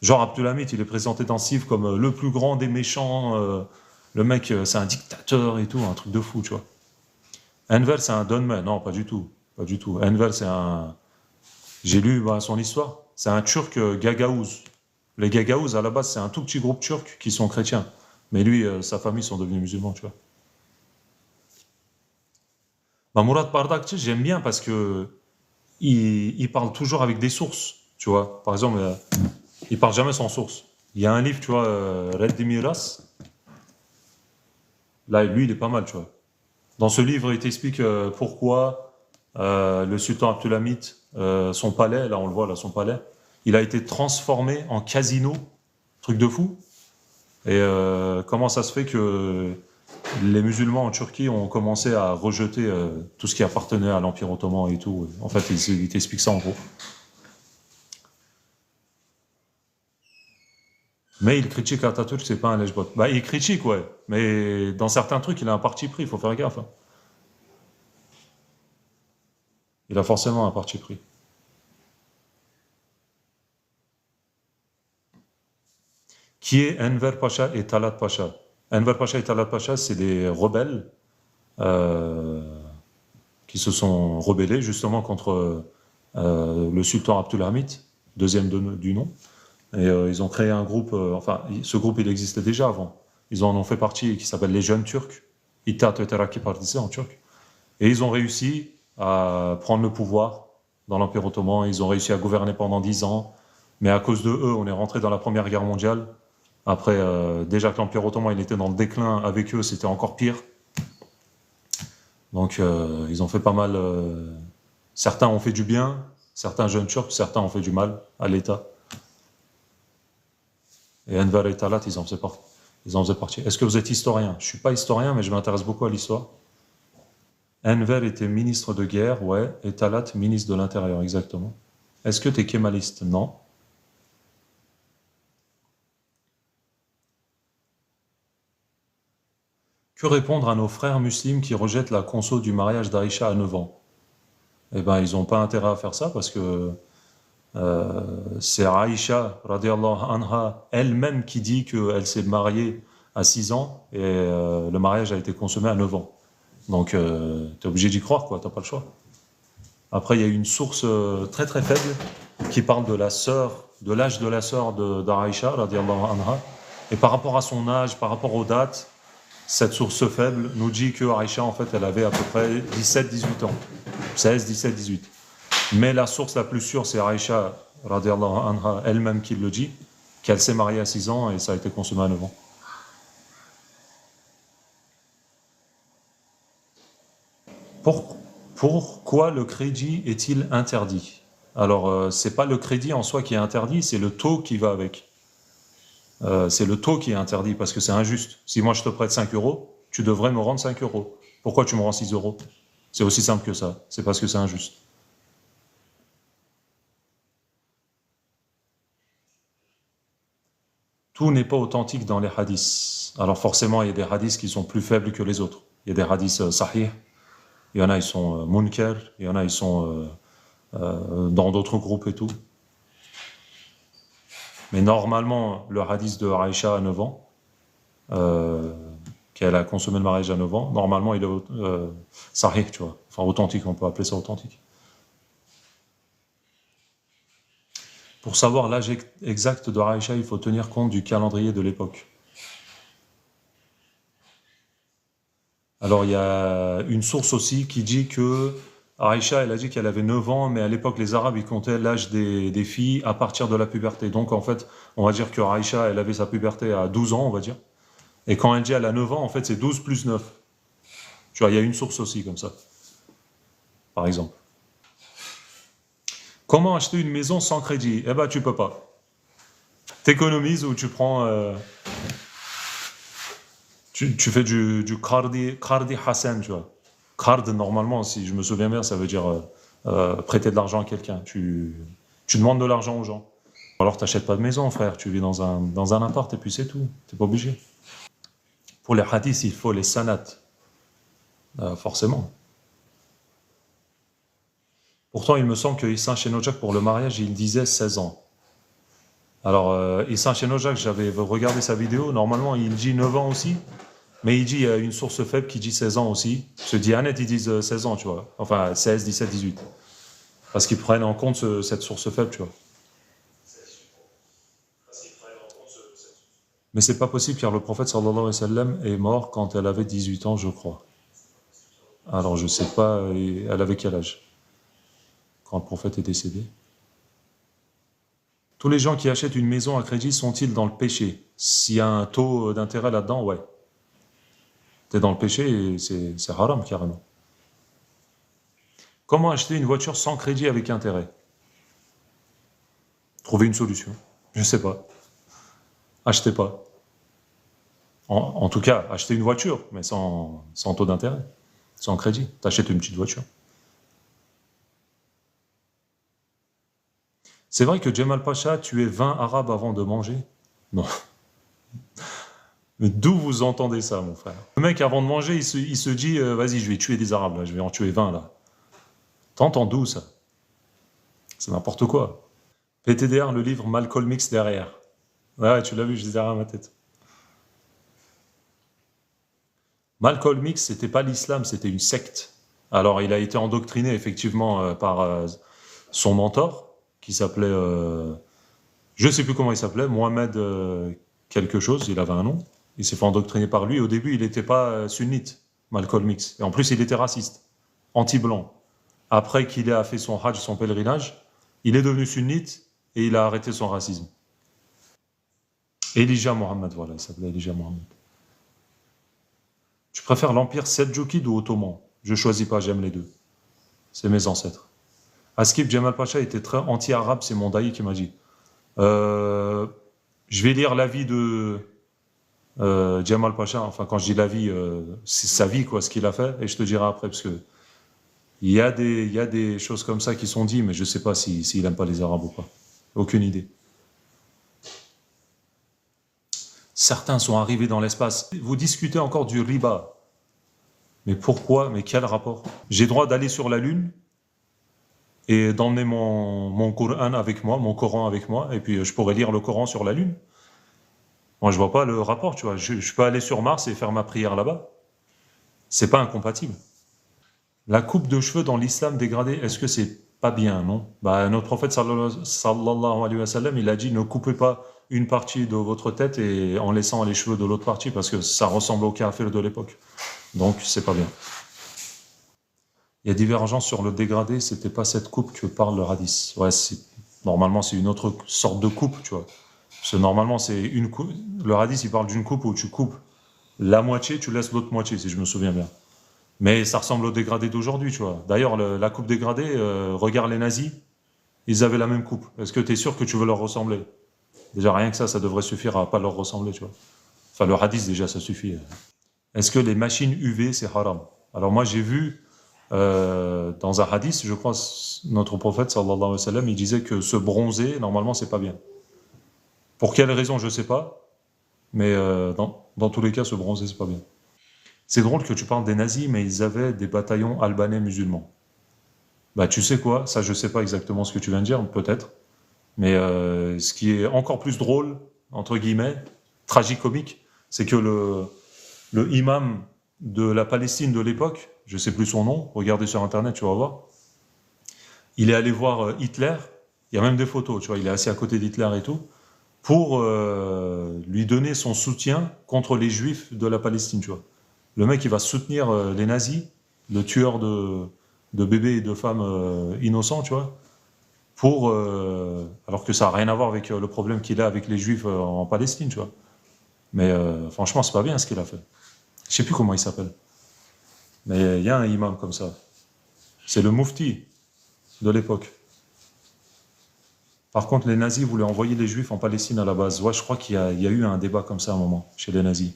Genre, Abdulhamid, il est présenté dans ce livre comme le plus grand des méchants. Le mec, c'est un dictateur et tout, un truc de fou, tu vois. Enver, c'est un Donman. Non, pas du tout. Pas du tout. Enver, c'est un. J'ai lu son histoire. C'est un Turc Gagaouz. Les Gagaouz, à la base, c'est un tout petit groupe turc qui sont chrétiens. Mais lui, sa famille sont devenus musulmans, tu vois. Bah, Mourad Bardakci, j'aime bien parce que il parle toujours avec des sources, tu vois. Par exemple, il parle jamais sans source. Il y a un livre, tu vois, Red Miras. Là, lui, il est pas mal, tu vois. Dans ce livre, il t'explique pourquoi le sultan Abdulhamid, son palais, là on le voit, là son palais, il a été transformé en casino, truc de fou. Et comment ça se fait que les musulmans en Turquie ont commencé à rejeter tout ce qui appartenait à l'Empire ottoman et tout. En fait, il t'explique ça en gros. Mais il critique Atatürk, c'est pas un lèche-botte. Bah, il critique, ouais. Mais dans certains trucs, il a un parti pris, il faut faire gaffe, hein. Il a forcément un parti pris. Qui est Enver Pacha et Talat Pacha? Enver Pacha et Talat Pacha, c'est des rebelles euh, qui se sont rebellés justement contre le sultan Abdulhamid, deuxième du nom. Et ils ont créé un groupe, ce groupe il existait déjà avant. Ils en ont fait partie qui s'appelle les Jeunes Turcs, İttihat ve Terakki Partisi en turc. Et ils ont réussi à prendre le pouvoir dans l'Empire ottoman. Ils ont réussi à gouverner pendant 10 ans. Mais à cause de eux, on est rentré dans la Première Guerre mondiale. Après, déjà que l'Empire ottoman il était dans le déclin, avec eux c'était encore pire. Donc ils ont fait pas mal. Certains ont fait du bien, certains jeunes Turcs, certains ont fait du mal à l'État. Et Enver et Talat, ils en faisaient partie. Ils en faisaient partie. Est-ce que vous êtes historien? Je ne suis pas historien, mais je m'intéresse beaucoup à l'histoire. Enver était ministre de guerre, ouais, et Talat, ministre de l'Intérieur, exactement. Est-ce que tu es kémaliste? Non. Que répondre à nos frères musulmans qui rejettent la conso du mariage d'Aïcha à 9 ans? Eh bien, ils n'ont pas intérêt à faire ça parce que c'est Aïcha, radiallahu anha, elle-même qui dit qu'elle s'est mariée à 6 ans et le mariage a été consommé à 9 ans. Donc, tu es obligé d'y croire, quoi, t'as pas le choix. Après, il y a une source très très faible qui parle de la sœur, de l'âge de la sœur d'Aïcha, radiallahu anha. Et par rapport à son âge, par rapport aux dates, cette source faible nous dit que Aïcha, en fait, elle avait à peu près 17-18 ans. 16, 17, 18. Mais la source la plus sûre, c'est Aïcha, radiallahu anha, elle-même qui le dit, qu'elle s'est mariée à 6 ans et ça a été consommé à 9 ans. Pour- Pourquoi le crédit est-il interdit? Alors, c'est pas le crédit en soi qui est interdit, c'est le taux qui va avec. C'est le taux qui est interdit parce que c'est injuste. Si moi je te prête 5 euros, tu devrais me rendre 5 euros. Pourquoi tu me rends 6 euros? C'est aussi simple que ça. C'est parce que c'est injuste. Tout n'est pas authentique dans les hadiths. Alors forcément, il y a des hadiths qui sont plus faibles que les autres. Il y a des hadiths sahih, il y en a, ils sont munkar, il y en a, ils sont dans d'autres groupes et tout. Mais normalement, le hadith de Aïcha à 9 ans, euh, qu'elle a consommé le mariage à 9 ans, normalement, il est sahih, tu vois. Enfin, authentique, on peut appeler ça authentique. Pour savoir l'âge exact de Aïcha, il faut tenir compte du calendrier de l'époque. Alors, il y a une source aussi qui dit que Aïcha, elle a dit qu'elle avait 9 ans, mais à l'époque, les Arabes, ils comptaient l'âge des filles à partir de la puberté. Donc, en fait, on va dire que Aïcha, elle avait sa puberté à 12 ans, on va dire. Et quand elle dit elle a 9 ans, en fait, c'est 12 plus 9. Tu vois, il y a une source aussi comme ça, par exemple. Comment acheter une maison sans crédit? Eh ben, tu peux pas. T'économises ou tu prends, tu fais du Cardi Hassan, tu vois. Card, normalement, si je me souviens bien, ça veut dire prêter de l'argent à quelqu'un. Tu demandes de l'argent aux gens. Ou alors, t'achètes pas de maison, frère. Tu vis dans un appart et puis c'est tout. T'es pas obligé. Pour les hadiths, il faut les sanats, forcément. Pourtant, il me semble que Issa Chenojak, pour le mariage, il disait 16 ans. Alors, Issa Chenojak, j'avais regardé sa vidéo. Normalement, il dit 9 ans aussi. Mais il dit, il y a une source faible qui dit 16 ans aussi. Ce Dianet, ils disent 16 ans, tu vois. Enfin, 16, 17, 18. Parce qu'ils prennent en compte cette source faible, tu vois. Mais c'est pas possible car le prophète sallallahu alayhi wa sallam est mort quand elle avait 18 ans, je crois. Alors, je sais pas, elle avait quel âge quand le prophète est décédé? Tous les gens qui achètent une maison à crédit sont-ils dans le péché? S'il y a un taux d'intérêt là-dedans, ouais. T'es dans le péché et c'est haram carrément. Comment acheter une voiture sans crédit avec intérêt? Trouver une solution. Je sais pas. Achetez pas. En tout cas, achetez une voiture, mais sans taux d'intérêt, sans crédit. T'achètes une petite voiture. C'est vrai que Djemal Pacha tuait 20 Arabes avant de manger? Non. Mais d'où vous entendez ça, mon frère? Le mec, avant de manger, il se dit vas-y, je vais tuer des Arabes, là, je vais en tuer 20, là. T'entends d'où ça? C'est n'importe quoi. PTDR, le livre Malcolm X derrière. Ouais, tu l'as vu, je dis derrière ma tête. Malcolm X, c'était pas l'islam, c'était une secte. Alors, il a été endoctriné effectivement par son mentor, qui s'appelait, je sais plus comment il s'appelait, Mohamed quelque chose, il avait un nom. Il s'est fait endoctriner par lui. Au début, il n'était pas sunnite, Malcolm X. Et en plus, il était raciste, anti-blanc. Après qu'il a fait son hajj, son pèlerinage, il est devenu sunnite et il a arrêté son racisme. Elijah Mohammed, voilà, il s'appelait Elijah Mohammed. Tu préfères l'Empire Seldjoukide ou Ottoman? Je choisis pas, j'aime les deux. C'est mes ancêtres. Askip Djemal Pacha était très anti-arabe, c'est mon daï qui m'a dit. Euh, je vais lire l'avis de Djemal Pacha, enfin quand je dis l'avis, c'est sa vie, quoi, ce qu'il a fait, et je te dirai après, parce que il y a des choses comme ça qui sont dites, mais je sais pas s'il aime pas les Arabes ou pas. Aucune idée. Certains sont arrivés dans l'espace. Vous discutez encore du riba. Mais pourquoi? Mais quel rapport? J'ai droit d'aller sur la Lune et d'emmener mon Coran avec moi, mon Coran avec moi, et puis je pourrais lire le Coran sur la Lune. Moi, je vois pas le rapport, tu vois. Je peux aller sur Mars et faire ma prière là-bas. C'est pas incompatible. La coupe de cheveux dans l'islam dégradé, est-ce que c'est pas bien, non? Bah, notre prophète sallallahu alayhi wa sallam, il a dit ne coupez pas une partie de votre tête et en laissant les cheveux de l'autre partie parce que ça ressemble au kafir de l'époque. Donc, c'est pas bien. Il y a divergence sur le dégradé, c'était pas cette coupe que parle le hadith. Ouais, normalement, c'est une autre sorte de coupe, tu vois. Parce que normalement, c'est une coupe. Le hadith, il parle d'une coupe où tu coupes la moitié, tu laisses l'autre moitié, si je me souviens bien. Mais ça ressemble au dégradé d'aujourd'hui, tu vois. D'ailleurs, la coupe dégradée, regarde les nazis, ils avaient la même coupe. Est-ce que tu es sûr que tu veux leur ressembler? Déjà, rien que ça devrait suffire à pas leur ressembler, tu vois. Enfin, le hadith, déjà, ça suffit. Est-ce que les machines UV, c'est haram? Alors moi, j'ai vu dans un hadith, je crois, notre prophète, sallallahu alayhi wa sallam, il disait que se bronzer, normalement, c'est pas bien. Pour quelle raison, je sais pas, mais dans tous les cas, se bronzer, c'est pas bien. C'est drôle que tu parles des nazis, mais ils avaient des bataillons albanais musulmans. Bah, tu sais quoi? Ça, je sais pas exactement ce que tu viens de dire, peut-être. Mais ce qui est encore plus drôle, entre guillemets, tragicomique, c'est que le imam de la Palestine de l'époque, je sais plus son nom, regardez sur internet, tu vas voir, il est allé voir Hitler, il y a même des photos, tu vois, il est assis à côté d'Hitler et tout, pour lui donner son soutien contre les juifs de la Palestine, tu vois. Le mec, il va soutenir les nazis, le tueur de bébés et de femmes innocents, tu vois, pour, alors que ça n'a rien à voir avec le problème qu'il a avec les juifs en Palestine, tu vois. Mais franchement, c'est pas bien ce qu'il a fait. Je sais plus comment il s'appelle. Mais il y a un imam comme ça. C'est le mufti de l'époque. Par contre, les nazis voulaient envoyer les juifs en Palestine à la base. Ouais, je crois qu'il y a eu un débat comme ça à un moment, chez les nazis.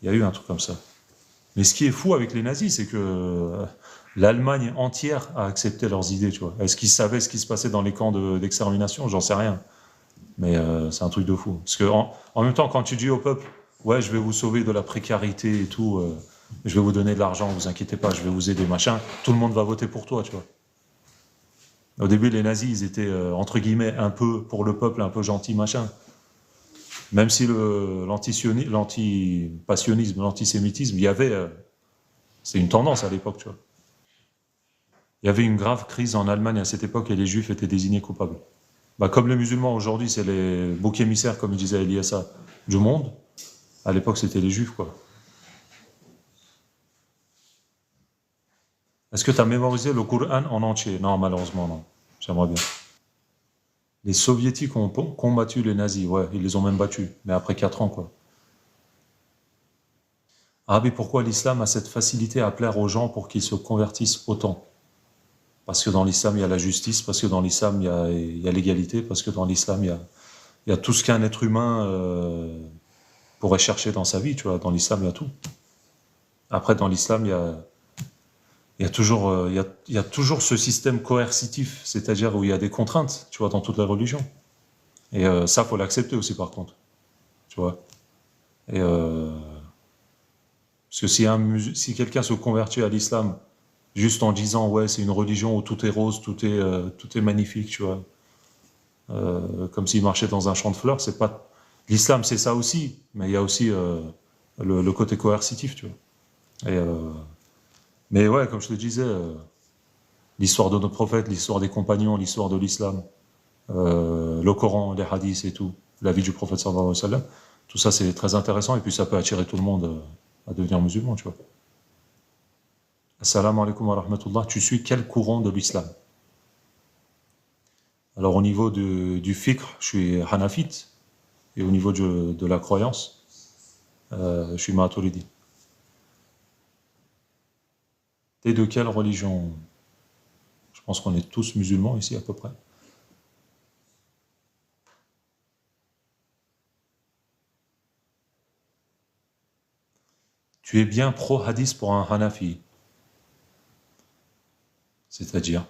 Il y a eu un truc comme ça. Mais ce qui est fou avec les nazis, c'est que l'Allemagne entière a accepté leurs idées, tu vois. Est-ce qu'ils savaient ce qui se passait dans les camps d'extermination? J'en sais rien. Mais c'est un truc de fou. Parce que en même temps, quand tu dis au peuple, ouais, je vais vous sauver de la précarité et tout, je vais vous donner de l'argent, vous inquiétez pas, je vais vous aider, machin, tout le monde va voter pour toi, tu vois. Au début, les nazis, ils étaient, entre guillemets, un peu pour le peuple, un peu gentils, machin. Même si l'anti-passionnisme, l'antisémitisme, il y avait, c'est une tendance à l'époque, tu vois. Il y avait une grave crise en Allemagne à cette époque et les juifs étaient désignés coupables. Bah, comme les musulmans aujourd'hui, c'est les boucs émissaires, comme disait Eliassa, du monde. À l'époque, c'était les juifs, quoi. Est-ce que tu as mémorisé le Coran en entier? Non, malheureusement, non. J'aimerais bien. Les soviétiques ont combattu les nazis, ouais, ils les ont même battus, mais après 4 ans, quoi. Ah, mais pourquoi l'islam a cette facilité à plaire aux gens pour qu'ils se convertissent autant? Parce que dans l'islam, il y a la justice, parce que dans l'islam, il y a l'égalité, parce que dans l'islam, il y a tout ce qu'un être humain pourrait chercher dans sa vie, tu vois. Dans l'islam, il y a tout. Après, dans l'islam, il y a toujours ce système coercitif, c'est-à-dire où il y a des contraintes, tu vois, dans toutes les religions. Et ça, faut l'accepter aussi, par contre, tu vois. Et parce que si quelqu'un se convertit à l'islam juste en disant, ouais, c'est une religion où tout est rose, tout est magnifique, tu vois, comme s'il marchait dans un champ de fleurs, c'est pas... L'islam, c'est ça aussi, mais il y a aussi le côté coercitif, tu vois. Mais ouais, comme je te disais, l'histoire de nos prophètes, l'histoire des compagnons, l'histoire de l'islam, le Coran, les hadiths et tout, la vie du prophète sallallahu alayhi wa sallam, tout ça c'est très intéressant et puis ça peut attirer tout le monde à devenir musulman, tu vois. Assalamu alaikum wa rahmatullah, tu suis quel courant de l'islam? Alors au niveau du fiqh, je suis hanafite, et au niveau de la croyance, je suis maturidi. T'es de quelle religion? Je pense qu'on est tous musulmans ici à peu près. Tu es bien pro-hadith pour un hanafi. C'est-à-dire,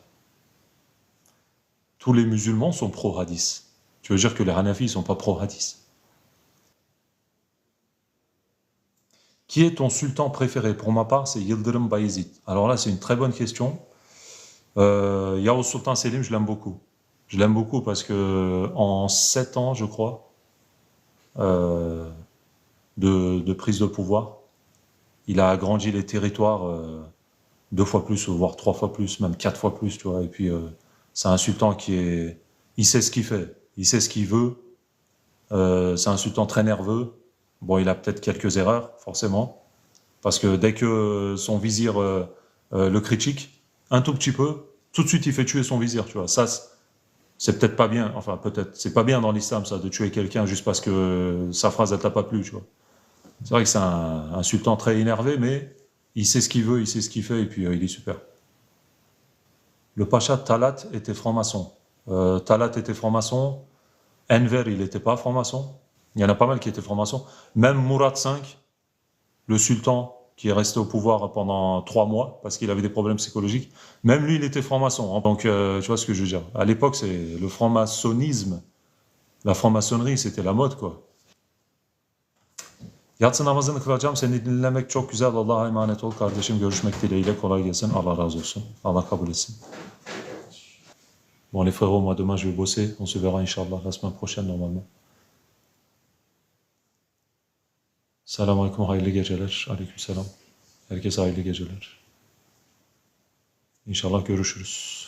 tous les musulmans sont pro-hadith. Tu veux dire que les hanafis ne sont pas pro-hadith? Qui est ton sultan préféré? Pour ma part, c'est Yildirim Bayezid. Alors là, c'est une très bonne question. Yao Sultan Selim, je l'aime beaucoup. Je l'aime beaucoup parce que en 7 ans, je crois, euh, de prise de pouvoir, il a agrandi les territoires 2 fois plus, voire 3 fois plus, même 4 fois plus, tu vois. Et puis, c'est un sultan il sait ce qu'il fait, il sait ce qu'il veut. C'est un sultan très nerveux. Bon, il a peut-être quelques erreurs, forcément, parce que dès que son vizir le critique, un tout petit peu, tout de suite il fait tuer son vizir, tu vois. Ça, c'est peut-être pas bien, enfin peut-être, c'est pas bien dans l'islam ça, de tuer quelqu'un juste parce que sa phrase elle t'a pas plu, tu vois. C'est vrai que c'est un sultan très énervé, mais il sait ce qu'il veut, il sait ce qu'il fait, et puis il est super. Le pacha Talat était franc-maçon. Talat était franc-maçon. Enver, il n'était pas franc-maçon. Il y en a pas mal qui étaient francs-maçons. Même Mourad V, le sultan qui est resté au pouvoir pendant 3 mois parce qu'il avait des problèmes psychologiques, même lui, il était franc-maçon. Donc, tu vois ce que je veux dire. À l'époque, c'est le franc-maçonnisme. La franc-maçonnerie, c'était la mode, quoi. Yatsı namazını kılacağım. Seni dinlemek çok güzel. Allah'a emanet ol kardeşim. Görüşmek dileğiyle. Kolay gelsin. Allah razı olsun. Allah kabul etsin. Bon, les frérots, moi, demain, je vais bosser. On se verra, Inch'Allah, la semaine prochaine, normalement. Selamun Aleyküm, hayırlı geceler. Aleykümselam. Herkese hayırlı geceler. İnşallah görüşürüz.